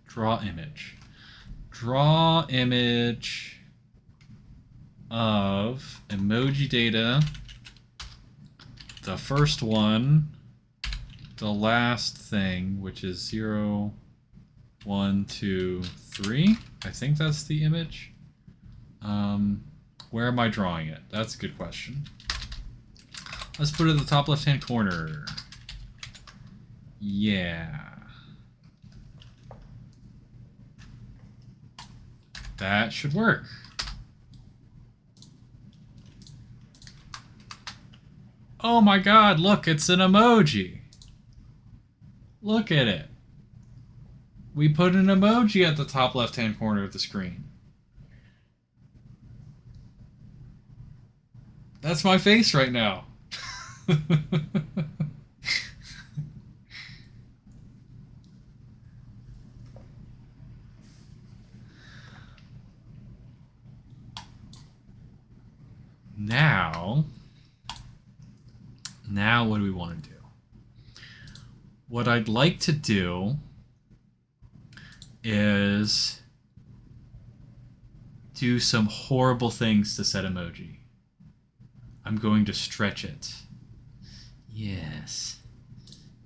Draw image. Draw image of emoji data, the first one, the last thing, which is 0, 1, 2, 3. I think that's the image. Where am I drawing it? That's a good question. Let's put it in the top left-hand corner. Yeah. That should work. Oh my god, look, it's an emoji. Look at it. We put an emoji at the top left-hand corner of the screen. That's my face right now. Now what do we want to do? What I'd like to do is do some horrible things to set emoji. I'm going to stretch it. Yes.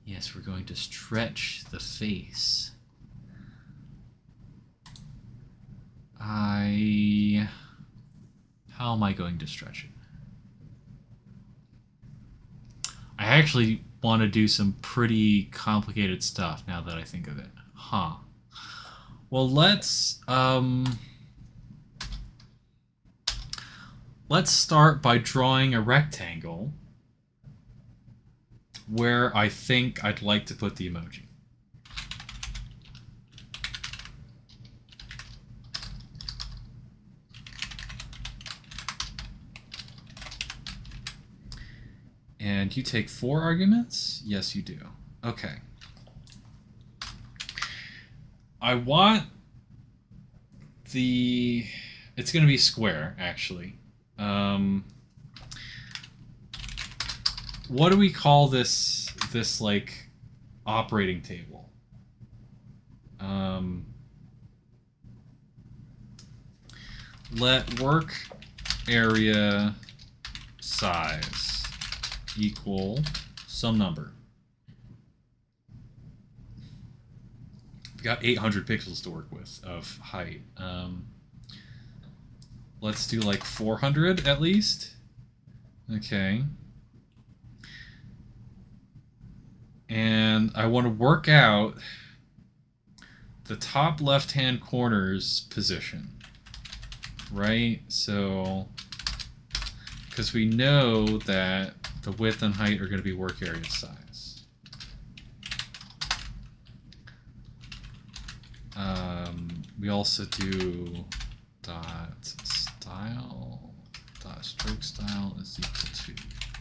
Yes, we're going to stretch the face. How am I going to stretch it? I actually want to do some pretty complicated stuff now that I think of it. Huh. Well, let's start by drawing a rectangle where I think I'd like to put the emoji. And you take 4 arguments? Yes, you do. Okay. I want the... It's going to be square, actually. What do we call this like, operating table? Let work area size equal some number. We got 800 pixels to work with of height. Let's do like 400 at least. Okay. And I want to work out the top left-hand corner's position. Right? So, because we know that the width and height are going to be work area size. We also do stroke style is equal to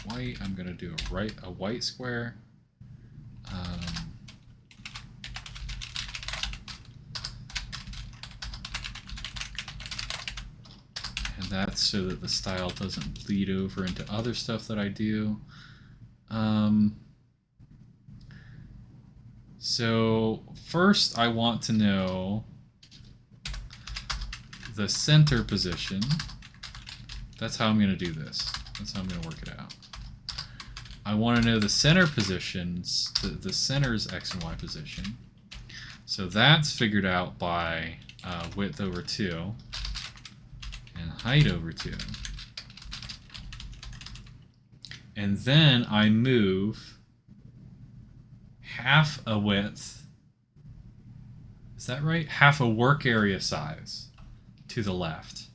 white. I'm going to do a white square. And that's so that the style doesn't bleed over into other stuff that I do. So first I want to know the center position. That's how I'm going to do this. That's how I'm going to work it out. I want to know the center positions, the center's x and y position. So that's figured out by width over 2 and height over 2. And then I move half a width, is that right? Half a work area size to the left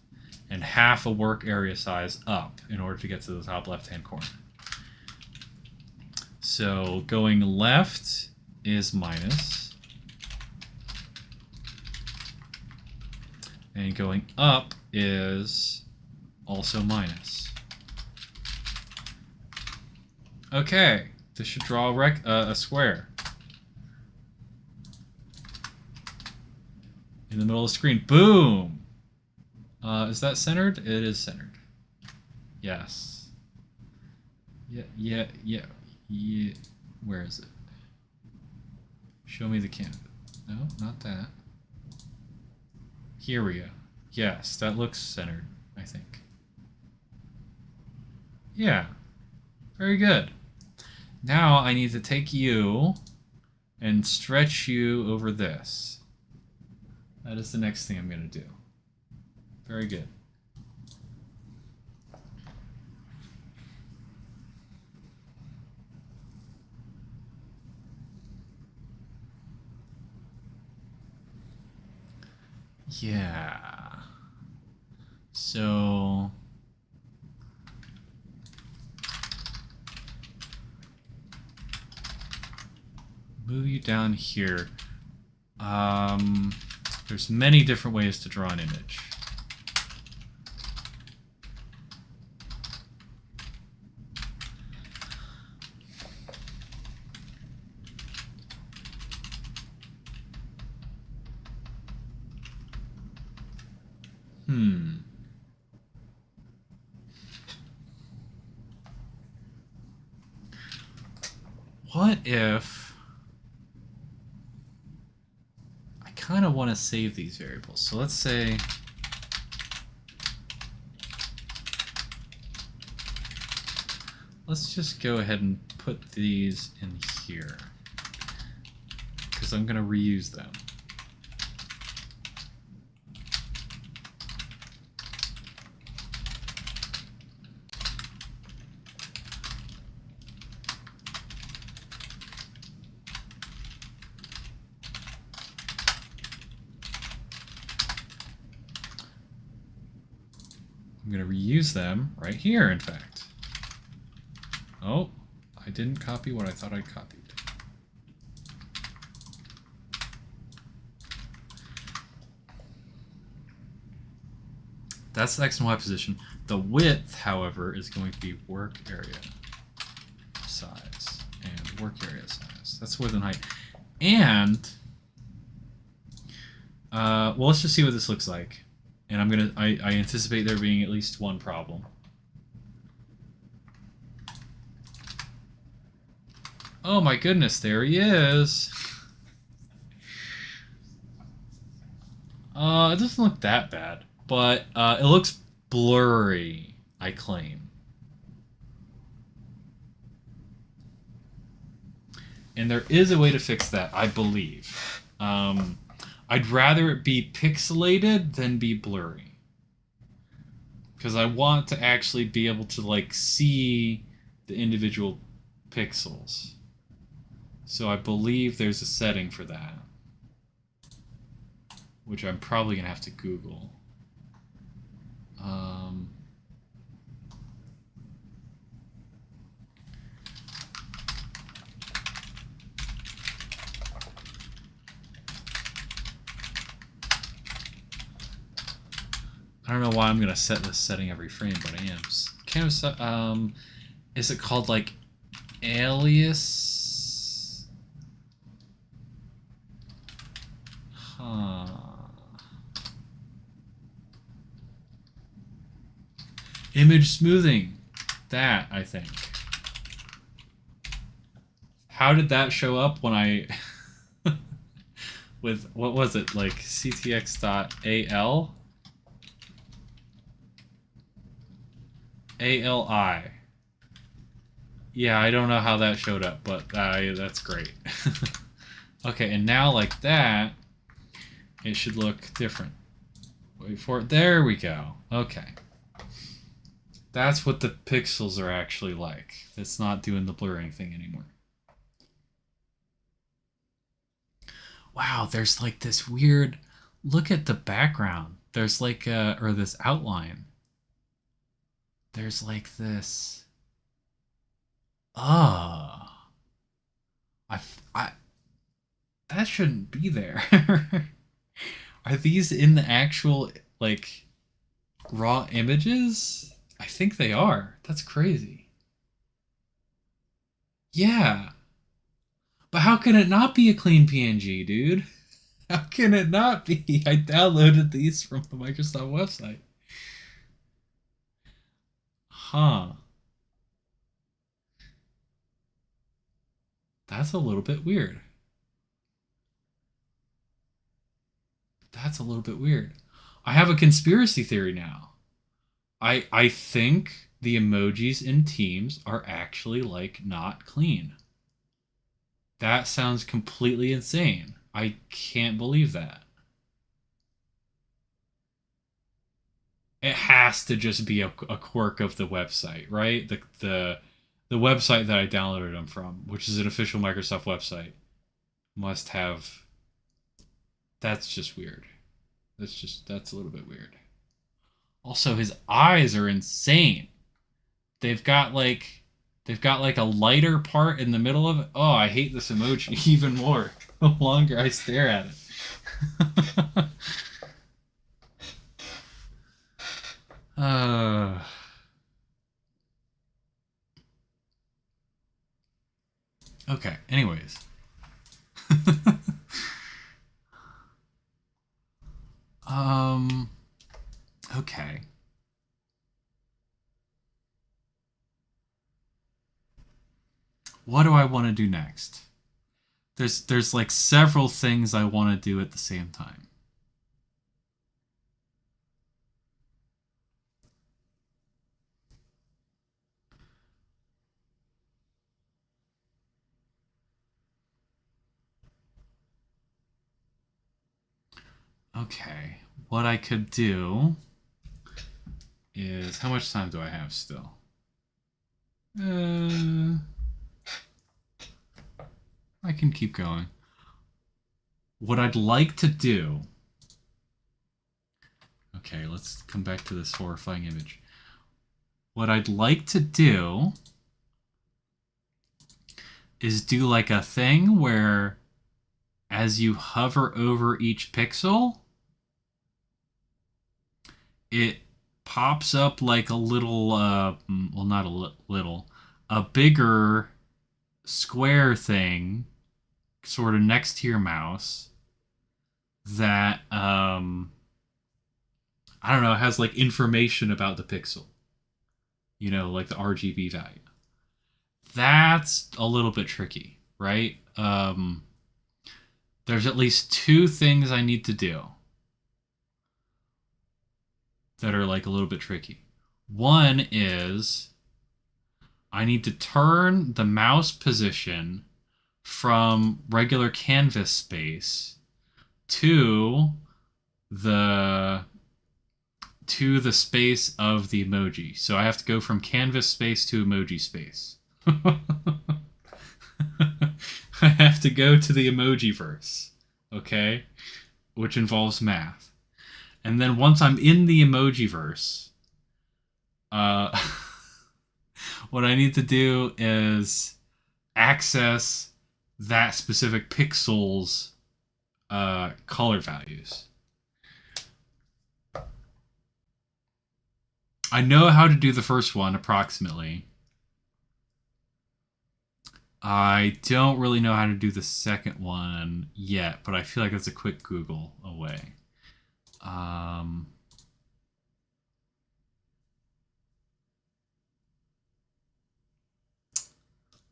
and half a work area size up in order to get to the top left-hand corner. So going left is minus, and going up is also minus. Okay, this should draw a square in the middle of the screen. Boom! Is that centered? It is centered. Yes. Yeah. Where is it? Show me the candidate. No, not that. Here we go. Yes, that looks centered, I think. Yeah. Very good. Now I need to take you and stretch you over this. That is the next thing I'm going to do. Very good. Yeah. So move you down here. There's many different ways to draw an image. What if I kind of want to save these variables? So let's say let's just go ahead and put these in here because I'm going to reuse them. I'm going to reuse them right here, in fact. Oh, I didn't copy what I thought I'd copied. That's the X and Y position. The width, however, is going to be work area size and work area size. That's width and height. And, well, let's just see what this looks like. And I anticipate there being at least one problem. Oh my goodness, there he is. It doesn't look that bad, but it looks blurry, I claim. And there is a way to fix that, I believe. I'd rather it be pixelated than be blurry. Because I want to actually be able to, like, see the individual pixels. So I believe there's a setting for that. Which I'm probably going to have to Google. I don't know why I'm gonna set this setting every frame, but I am. Canvas. Is it called like alias? Huh. Image smoothing. That, I think. How did that show up when I with what was it, like ctx.al? ALI. Yeah, I don't know how that showed up, but that's great. Okay, and now like that, it should look different. Wait for it. There we go. Okay. That's what the pixels are actually like. It's not doing the blurring thing anymore. Wow, there's like this weird... Look at the background. There's like or this outline. There's like this... I that shouldn't be there. Are these in the actual, like, raw images? I think they are. That's crazy. Yeah. But how can it not be a clean PNG, dude? How can it not be? I downloaded these from the Microsoft website. Huh. That's a little bit weird. That's a little bit weird. I have a conspiracy theory now. I think the emojis in Teams are actually, like, not clean. That sounds completely insane. I can't believe that. It has to just be a quirk of the website, right? The website that I downloaded them from, which is an official Microsoft website, must have... That's just weird. That's a little bit weird. Also, his eyes are insane. They've got like a lighter part in the middle of it. Oh, I hate this emoji even more the longer I stare at it. uh, okay, anyways. um okay. What do I want to do next? There's like several things I want to do at the same time. Okay, what I could do is, how much time do I have still? I can keep going. What I'd like to do. Okay, let's come back to this horrifying image. What I'd like to do is do like a thing where as you hover over each pixel, it pops up like a little, well, not a little, a bigger square thing sort of next to your mouse that, I don't know, has like information about the pixel. You know, like the RGB value. That's a little bit tricky, right? There's at least two things I need to do that are like a little bit tricky. One is I need to turn the mouse position from regular canvas space to the space of the emoji. So I have to go from canvas space to emoji space. I have to go to the emoji verse, okay? Which involves math. And then once I'm in the emoji verse, what I need to do is access that specific pixel's color values. I know how to do the first one approximately. I don't really know how to do the second one yet, but I feel like that's a quick Google away.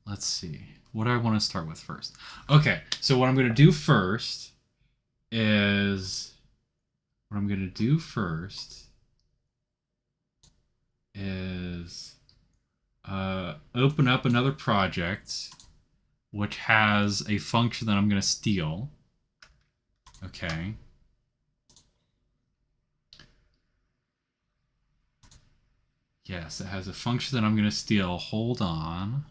Let's see. What do I want to start with first? Okay, so what I'm going to do first is open up another project which has a function that I'm going to steal. Okay. Yes, it has a function that I'm going to steal. Hold on.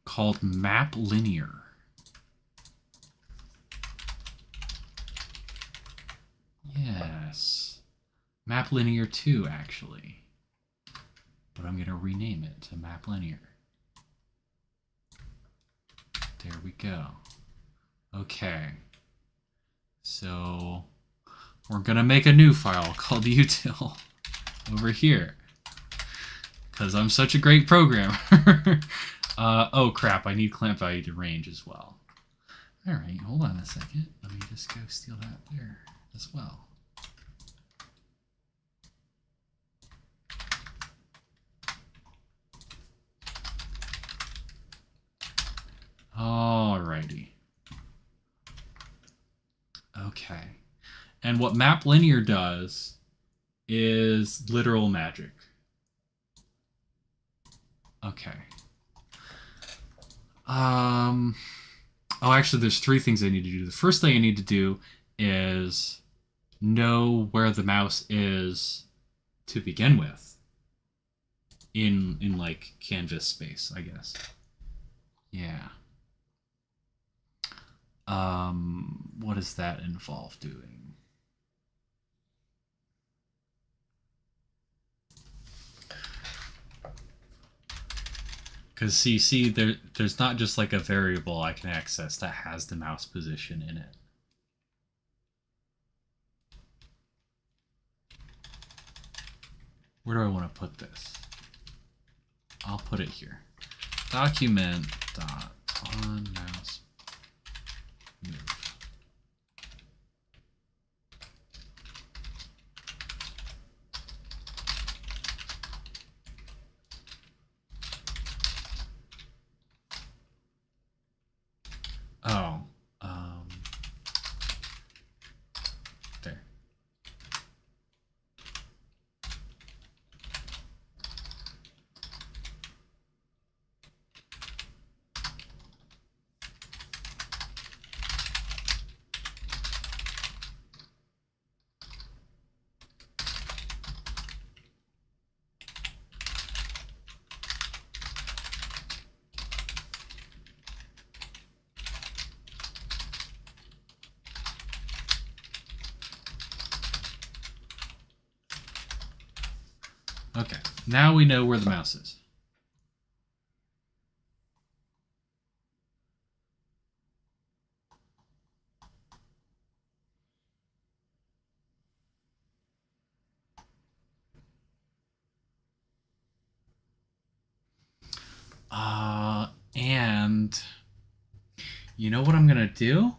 Called map linear. Yes. Map linear 2, actually. But I'm going to rename it to map linear. There we go. Okay. So we're going to make a new file called util over here. Because I'm such a great programmer. Oh crap, I need clamp value to range as well. Alright, hold on a second. Let me just go steal that there as well. Alrighty. Okay. And what map linear does is literal magic. Okay. Oh, actually, there's three things I need to do. The first thing I need to do is know where the mouse is to begin with. in like canvas space, I guess. Yeah. What does that involve doing? Because see, there's not just like a variable I can access that has the mouse position in it. Where do I want to put this? I'll put it here. Document dot on mouse move. Oh, there. Okay, now we know where the mouse is. And you know what I'm gonna do?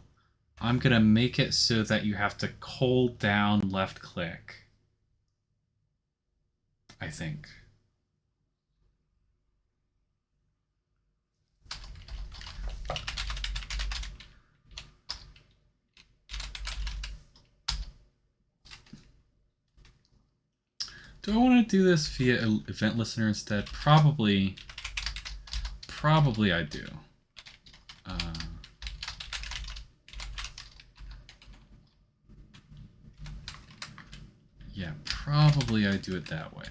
I'm gonna make it so that you have to hold down left click. I think. Do I want to do this via event listener instead? Probably I do. Yeah, probably I do it that way.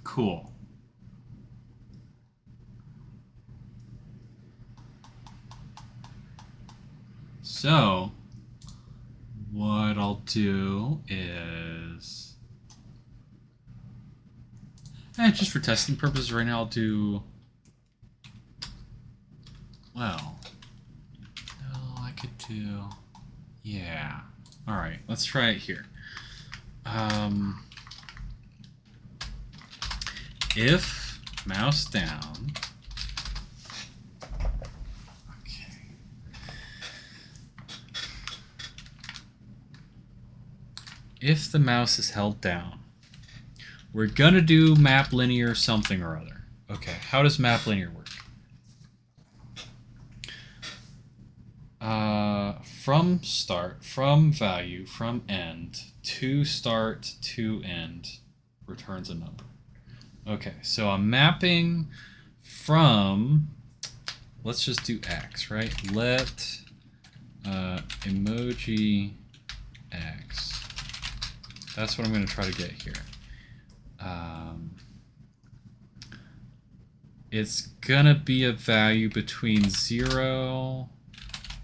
Cool. So, what I'll do is... just for testing purposes right now, I'll do... Well... No, I could do... Yeah. Alright, let's try it here. If mouse down... If the mouse is held down, we're gonna do map linear something or other. Okay, how does map linear work? From start, from value, from end, to start, to end, returns a number. Okay, so I'm mapping from, let's just do X, right? Let emoji X. That's what I'm going to try to get here. It's going to be a value between 0...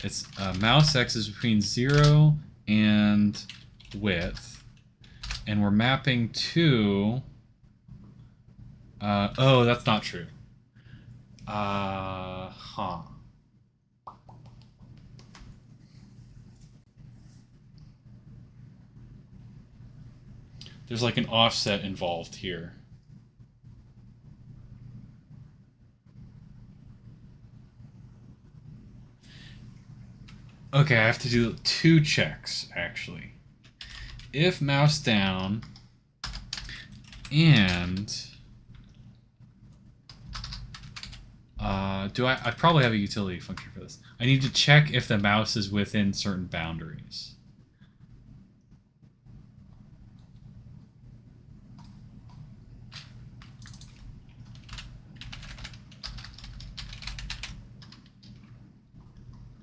It's mouse X is between 0 and width. And we're mapping to... oh, that's not true. There's like an offset involved here. Okay, I have to do 2 checks, actually. If mouse down and I probably have a utility function for this. I need to check if the mouse is within certain boundaries.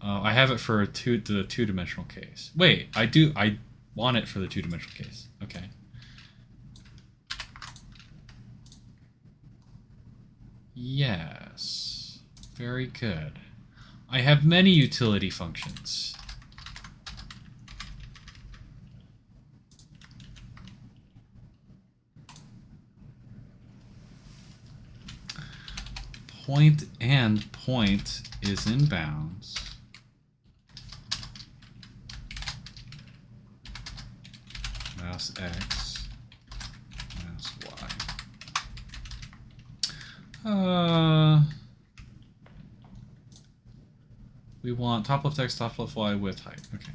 I have it for the two-dimensional case. Wait, I want it for the two-dimensional case. Okay. Yes. Very good. I have many utility functions. Point and point is in bounds. Mouse X, mouse Y. We want top left X, top left Y with height. Okay.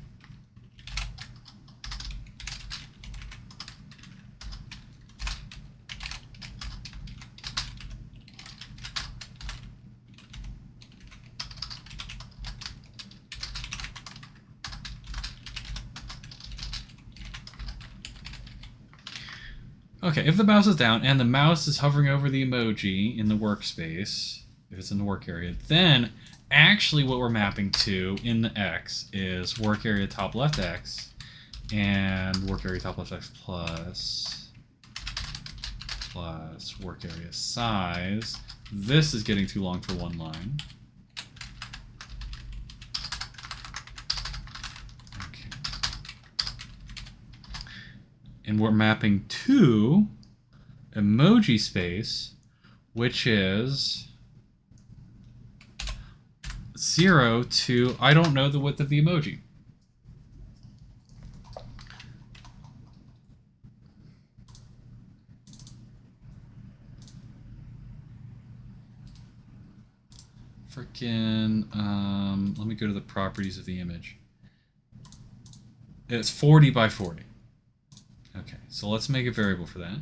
Okay, if the mouse is down and the mouse is hovering over the emoji in the workspace, if it's in the work area, then actually what we're mapping to in the X is work area top left X and work area top left X plus work area size. This is getting too long for one line. And we're mapping to emoji space, which is 0 to, I don't know the width of the emoji. Frickin', let me go to the properties of the image. It's 40 by 40. Okay, so let's make a variable for that.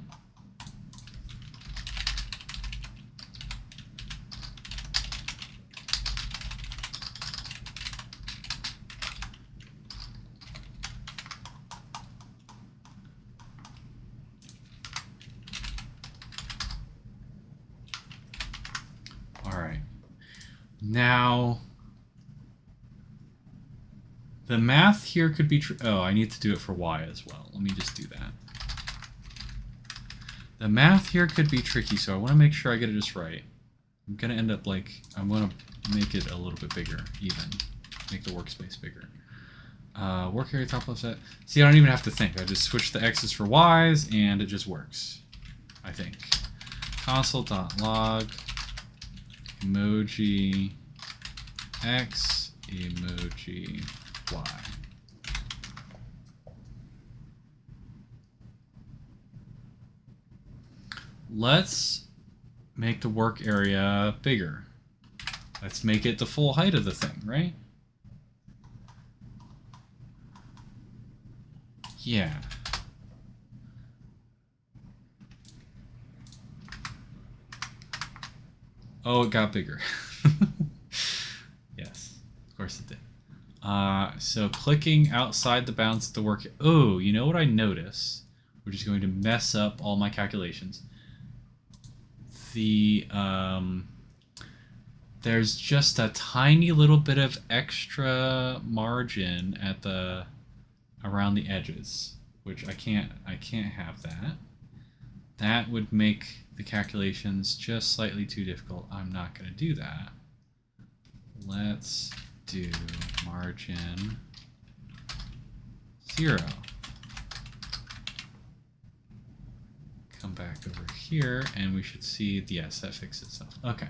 All right. Now, the math here could be oh, I need to do it for y as well. Let me just do that. The math here could be tricky, so I want to make sure I get it just right. I'm going to end up like, I'm going to make it a little bit bigger, even. Make the workspace bigger. Work area top left set. See, I don't even have to think. I just switch the x's for y's, and it just works, I think. Console.log emoji x emoji y. Let's make the work area bigger. Let's make it the full height of the thing, right? Yeah. Oh, it got bigger. Yes, of course it did. So clicking outside the bounds of the work... Oh, you know what I notice? Which is going to mess up all my calculations. There's just a tiny little bit of extra margin at around the edges, which I can't have that. That would make the calculations just slightly too difficult. I'm not going to do that. Let's do margin 0. Come back over here, and we should see, yes, that fixed itself. Okay.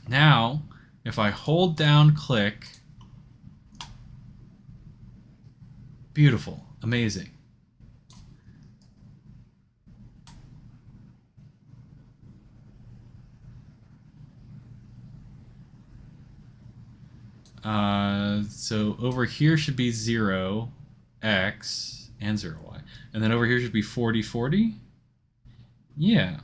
Now, if I hold down click, beautiful, amazing. So over here should be 0, x, and 0, y. And then over here should be 40, 40. Yeah.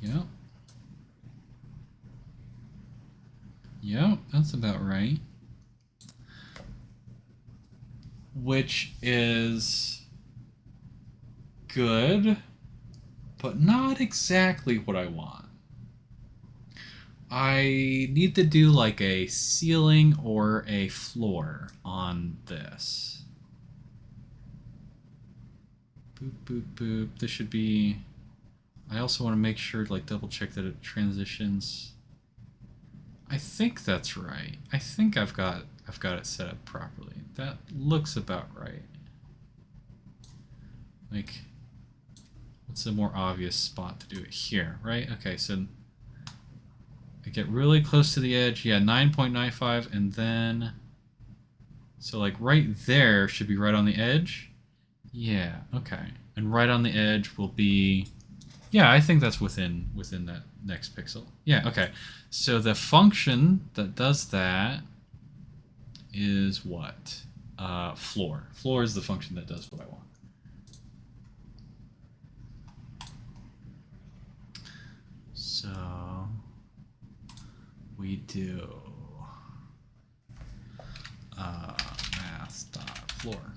Yep. Yep, that's about right. Which is good, but not exactly what I want. I need to do like a ceiling or a floor on this. Boop, boop, boop. This should be... I also want to make sure, like, double check that it transitions. I think that's right. I think I've got it set up properly. That looks about right. Like, what's a more obvious spot to do it? Here, right? Okay, so I get really close to the edge. Yeah, 9.95, and then... So, like, right there should be right on the edge. Yeah, okay. And right on the edge will be... Yeah, I think that's within that next pixel. Yeah, okay. So the function that does that is what? Floor. Floor is the function that does what I want. So we do math.floor.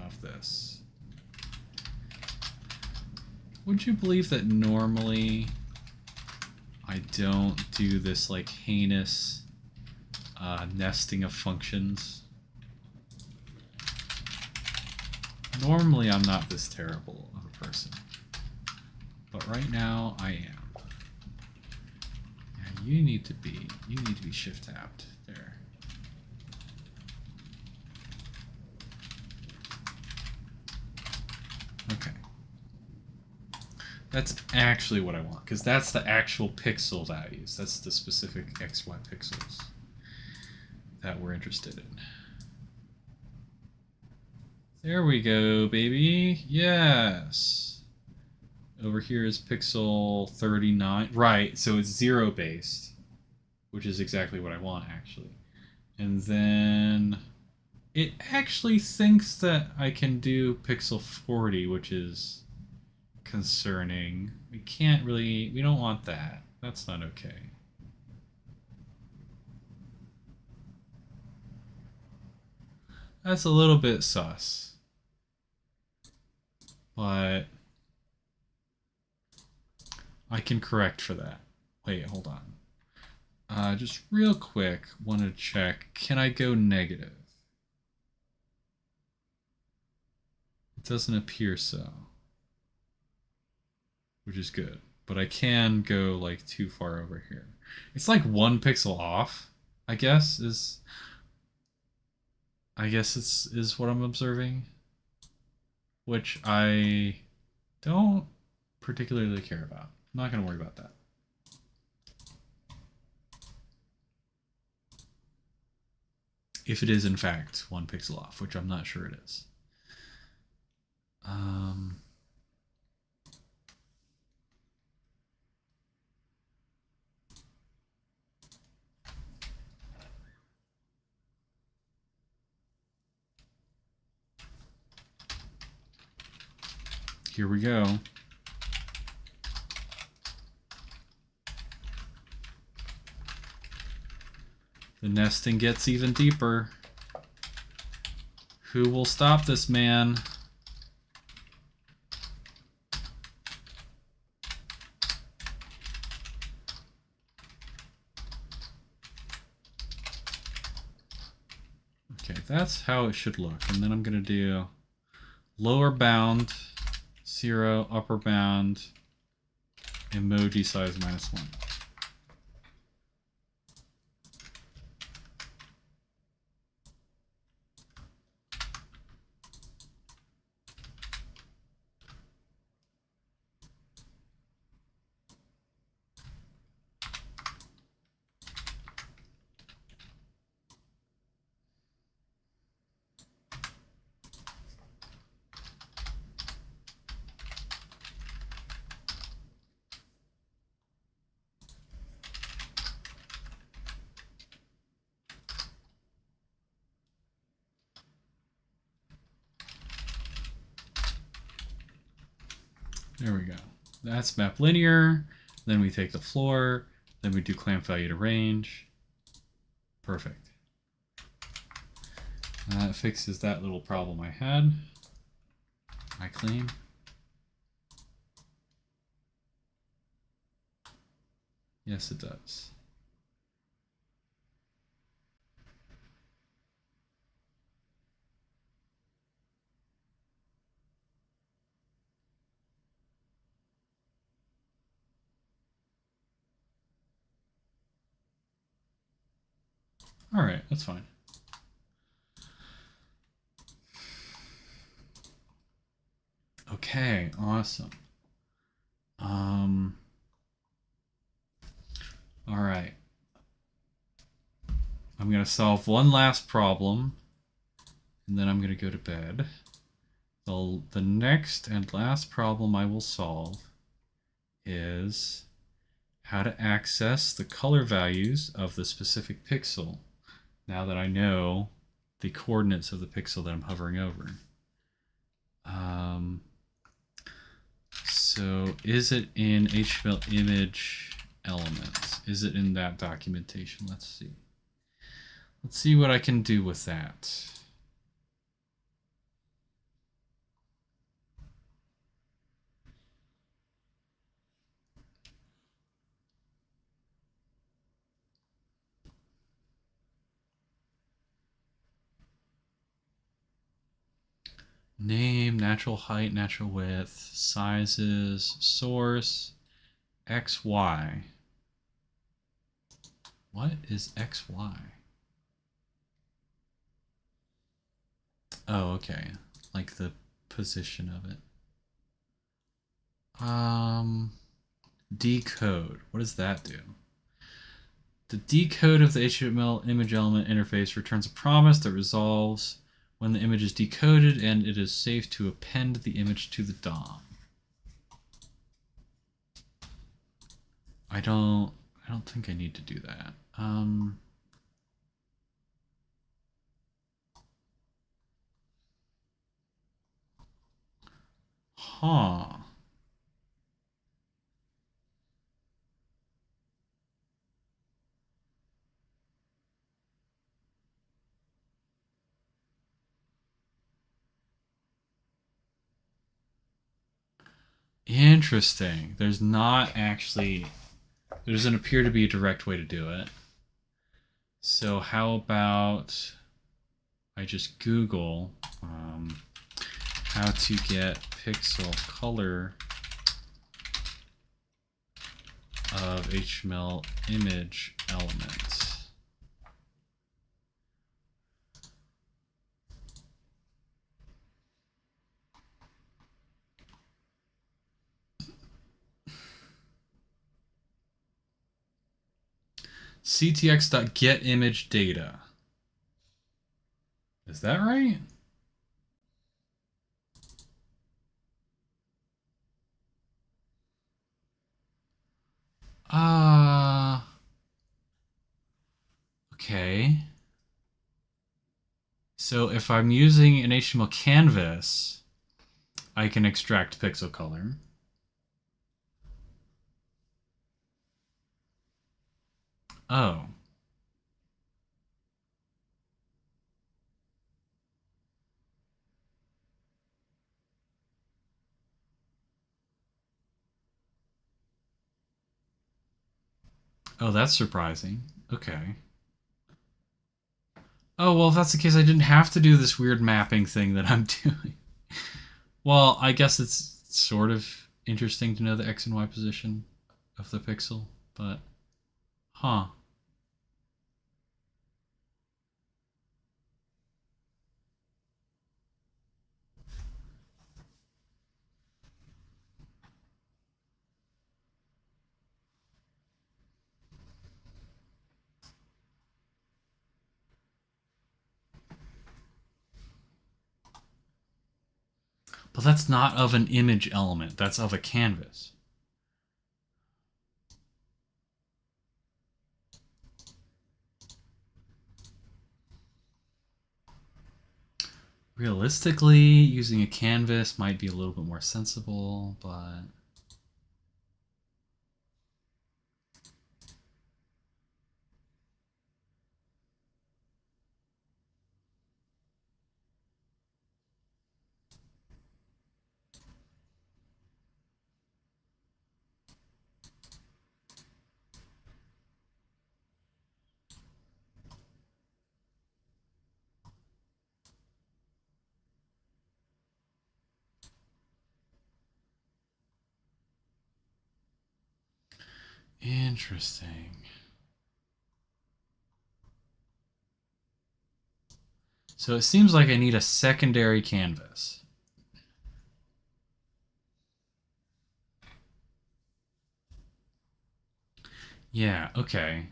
Of this. Would you believe that normally I don't do this like heinous nesting of functions? Normally I'm not this terrible of a person, but right now I am. Yeah, you need to be shift tabbed there. Okay. That's actually what I want, because that's the actual pixel values. That's the specific XY pixels that we're interested in. There we go, baby. Yes. Over here is pixel 39. Right, so it's 0 based, which is exactly what I want, actually. And then it actually thinks that I can do pixel 40, which is concerning. We don't want that. That's not okay. That's a little bit sus. But I can correct for that. Wait, hold on. Just real quick, want to check. Can I go negative? It doesn't appear so. Which is good. But I can go like too far over here. It's like 1 pixel off, I guess is what I'm observing. Which I don't particularly care about. I'm not going to worry about that. If it is in fact 1 pixel off, which I'm not sure it is. Here we go. The nesting gets even deeper. Who will stop this man? Okay, that's how it should look. And then I'm going to do lower bound 0, upper bound emoji size -1. There we go. That's map linear. Then we take the floor. Then we do clamp value to range. Perfect. That fixes that little problem I had. I claim. Yes, it does. All right, that's fine. Okay, awesome. All right. I'm going to solve one last problem, and then I'm going to go to bed. So the next and last problem I will solve is how to access the color values of the specific pixel now that I know the coordinates of the pixel that I'm hovering over. So is it in HTML image elements? Is it in that documentation? Let's see. Let's see what I can do with that. Name, natural height, natural width, sizes, source, XY. What is XY? Oh, okay. Like the position of it. Decode. What does that do? The decode of the HTML image element interface returns a promise that resolves when the image is decoded and it is safe to append the image to the DOM. I don't think I need to do that. Huh. Interesting. There doesn't appear to be a direct way to do it. So how about I just Google how to get pixel color of HTML image elements. ctx.getImageData. Is that right? Okay. So if I'm using an HTML canvas, I can extract pixel color. Oh. Oh, that's surprising. Okay. Oh, well, if that's the case, I didn't have to do this weird mapping thing that I'm doing. Well, I guess it's sort of interesting to know the X and Y position of the pixel, but huh. But that's not of an image element. That's of a canvas. Realistically, using a canvas might be a little bit more sensible, but... Interesting. So it seems like I need a secondary canvas. Yeah, okay.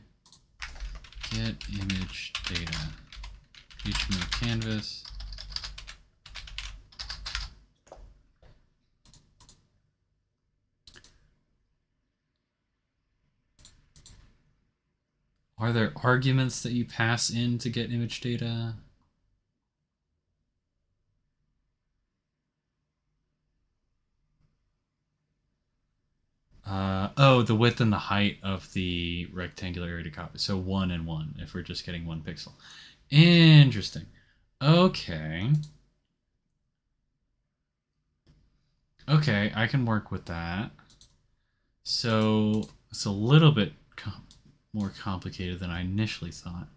Get image data. HTML canvas. Are there arguments that you pass in to get image data? Oh, the width and the height of the rectangular area to copy. So 1 and 1 if we're just getting 1 pixel. Interesting. Okay. Okay, I can work with that. So it's a little bit more complicated than I initially thought.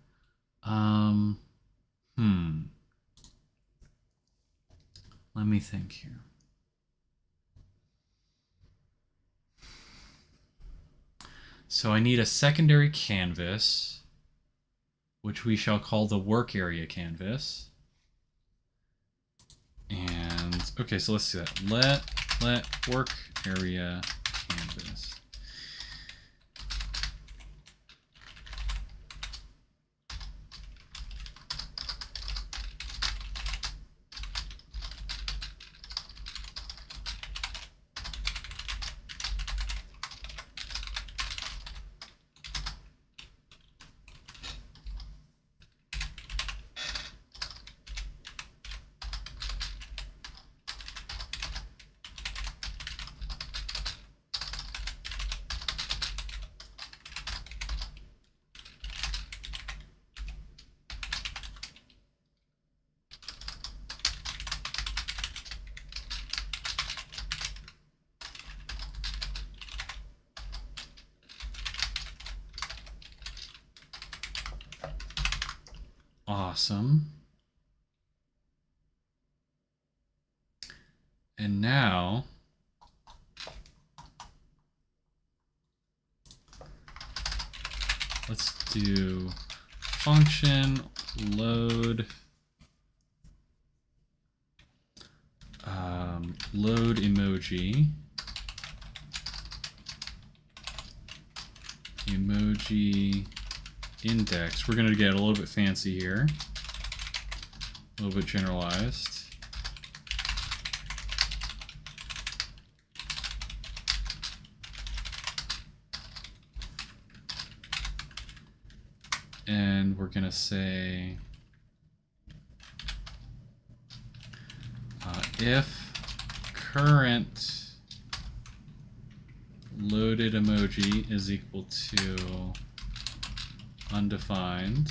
Let me think here. So I need a secondary canvas, which we shall call the work area canvas. And okay, so let's do that. Let work area canvas. Awesome. And now let's do function load load emoji index. We're going to get a little bit fancy here, a little bit generalized. And we're going to say if current loaded emoji is equal to undefined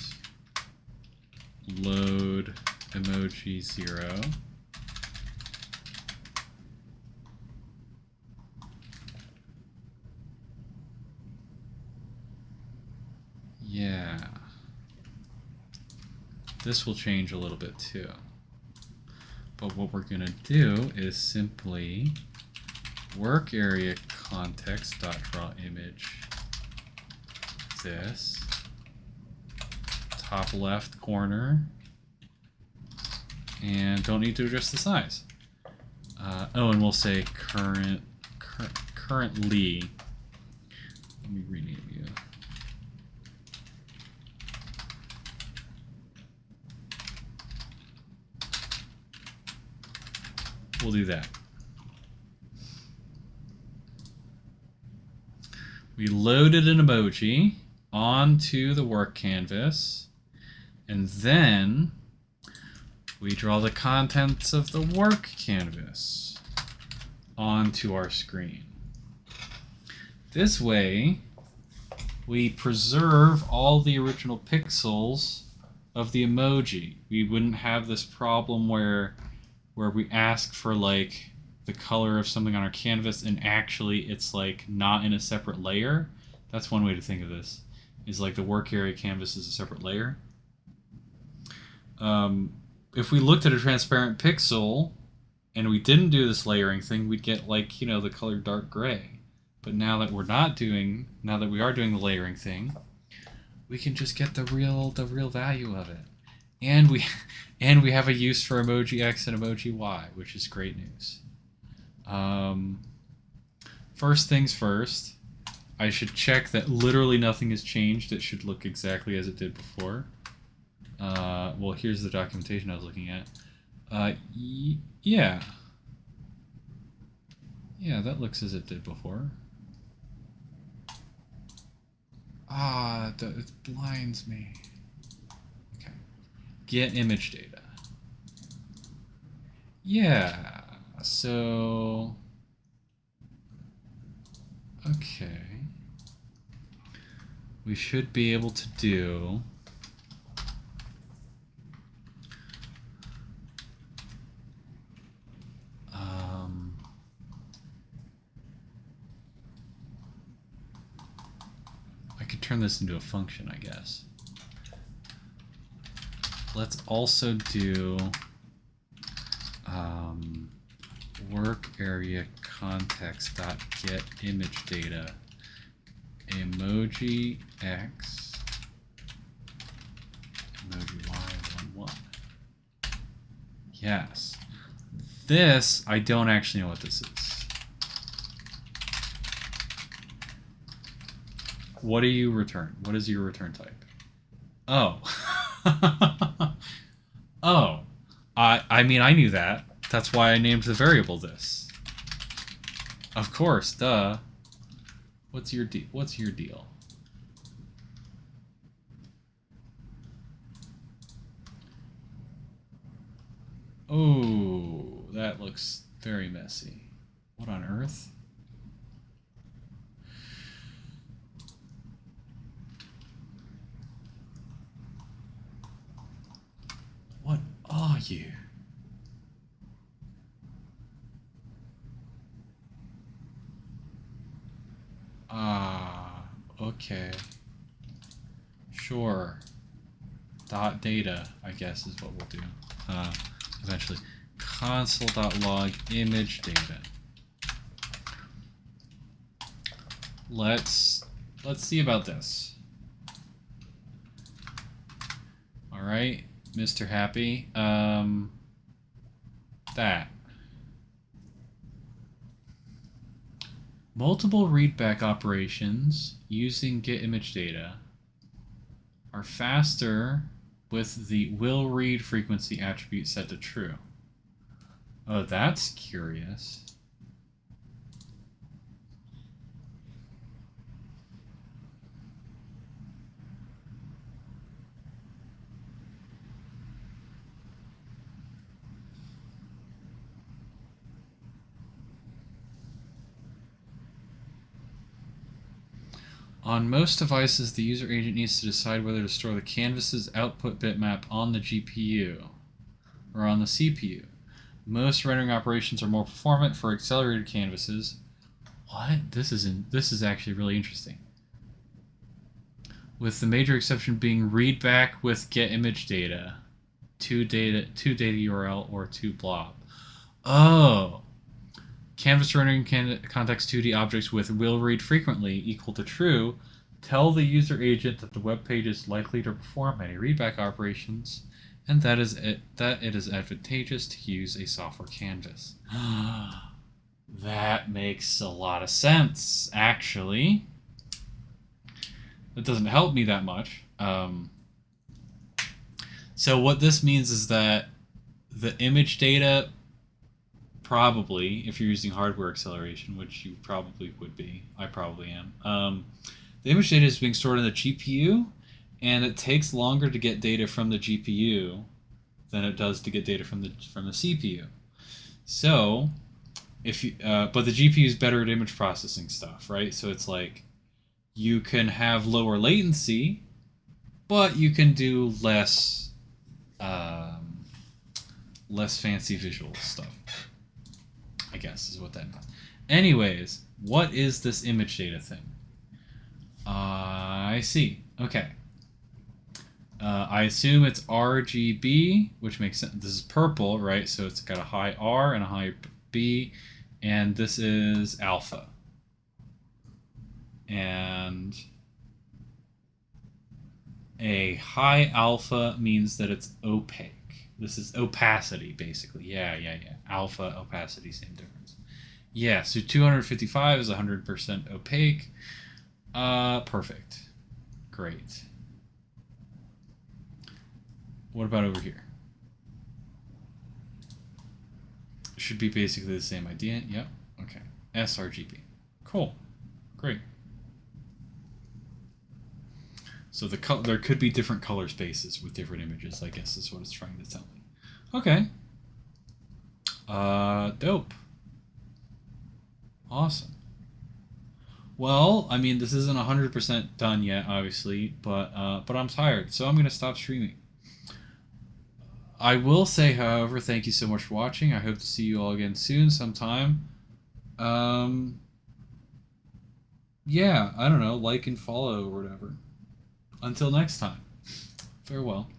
load emoji 0, yeah, this will change a little bit too. But what we're going to do is simply work area context dot draw image this top left corner, and don't need to adjust the size. Oh, and we'll say currently. Let me rename you. We'll do that. We loaded an emoji onto the work canvas, and then we draw the contents of the work canvas onto our screen. This way, we preserve all the original pixels of the emoji. We wouldn't have this problem where we ask for like the color of something on our canvas and actually it's like not in a separate layer. That's one way to think of this, is like the work area canvas is a separate layer. If we looked at a transparent pixel and we didn't do this layering thing, we'd get like, you know, the color dark gray. But now that we are doing the layering thing, we can just get the real value of it. And we have a use for emoji X and emoji Y, which is great news. First things first, I should check that literally nothing has changed. It should look exactly as it did before. Well, here's the documentation I was looking at. Yeah. Yeah, that looks as it did before. It blinds me. Okay. Get image data. Yeah, so... Okay. We should be able to do... I could turn this into a function, I guess. Let's also do work area context dot get image data emoji X emoji Y 11. Yes. This, I don't actually know what this is. What do you return? What is your return type? Oh. Oh. I mean, I knew that. That's why I named the variable this. Of course, duh. What's your deal? Oh, that looks very messy. What on earth? What are you? Okay. Sure. Dot data, I guess, is what we'll do. Eventually. Console.log image data. Let's see about this. All right, Mr. Happy. That. Multiple readback operations using getImageData are faster with the will read frequency attribute set to true. Oh, that's curious. On most devices, the user agent needs to decide whether to store the canvas's output bitmap on the GPU or on the CPU. Most rendering operations are more performant for accelerated canvases. What? This is actually really interesting. With the major exception being readback with getImageData, to data URL or to blob. Oh. Canvas rendering context 2D objects with will read frequently equal to true tell the user agent that the web page is likely to perform many readback operations and that it is advantageous to use a software canvas. That makes a lot of sense, actually. That doesn't help me that much. So what this means is that the image data, probably, if you're using hardware acceleration, which you probably would be, I probably am, the image data is being stored in the GPU, and it takes longer to get data from the GPU than it does to get data from the CPU. So, if you but the GPU is better at image processing stuff, right? So it's like you can have lower latency, but you can do less less fancy visual stuff, I guess is what that means. Anyways, what is this image data thing? I see. Okay. I assume it's RGB, which makes sense. This is purple, right? So it's got a high R and a high B, and this is alpha. And a high alpha means that it's opaque. This is opacity, basically. Yeah. Alpha, opacity, same difference. Yeah, so 255 is 100% opaque. Perfect. Great. What about over here? Should be basically the same idea. Yep. Okay. sRGB. Cool. Great. So there could be different color spaces with different images, I guess is what it's trying to tell me. Okay. Dope. Awesome. Well, I mean, this isn't 100% done yet, obviously, but I'm tired, so I'm going to stop streaming. I will say, however, thank you so much for watching. I hope to see you all again soon sometime. Yeah, I don't know, like and follow or whatever. Until next time, farewell.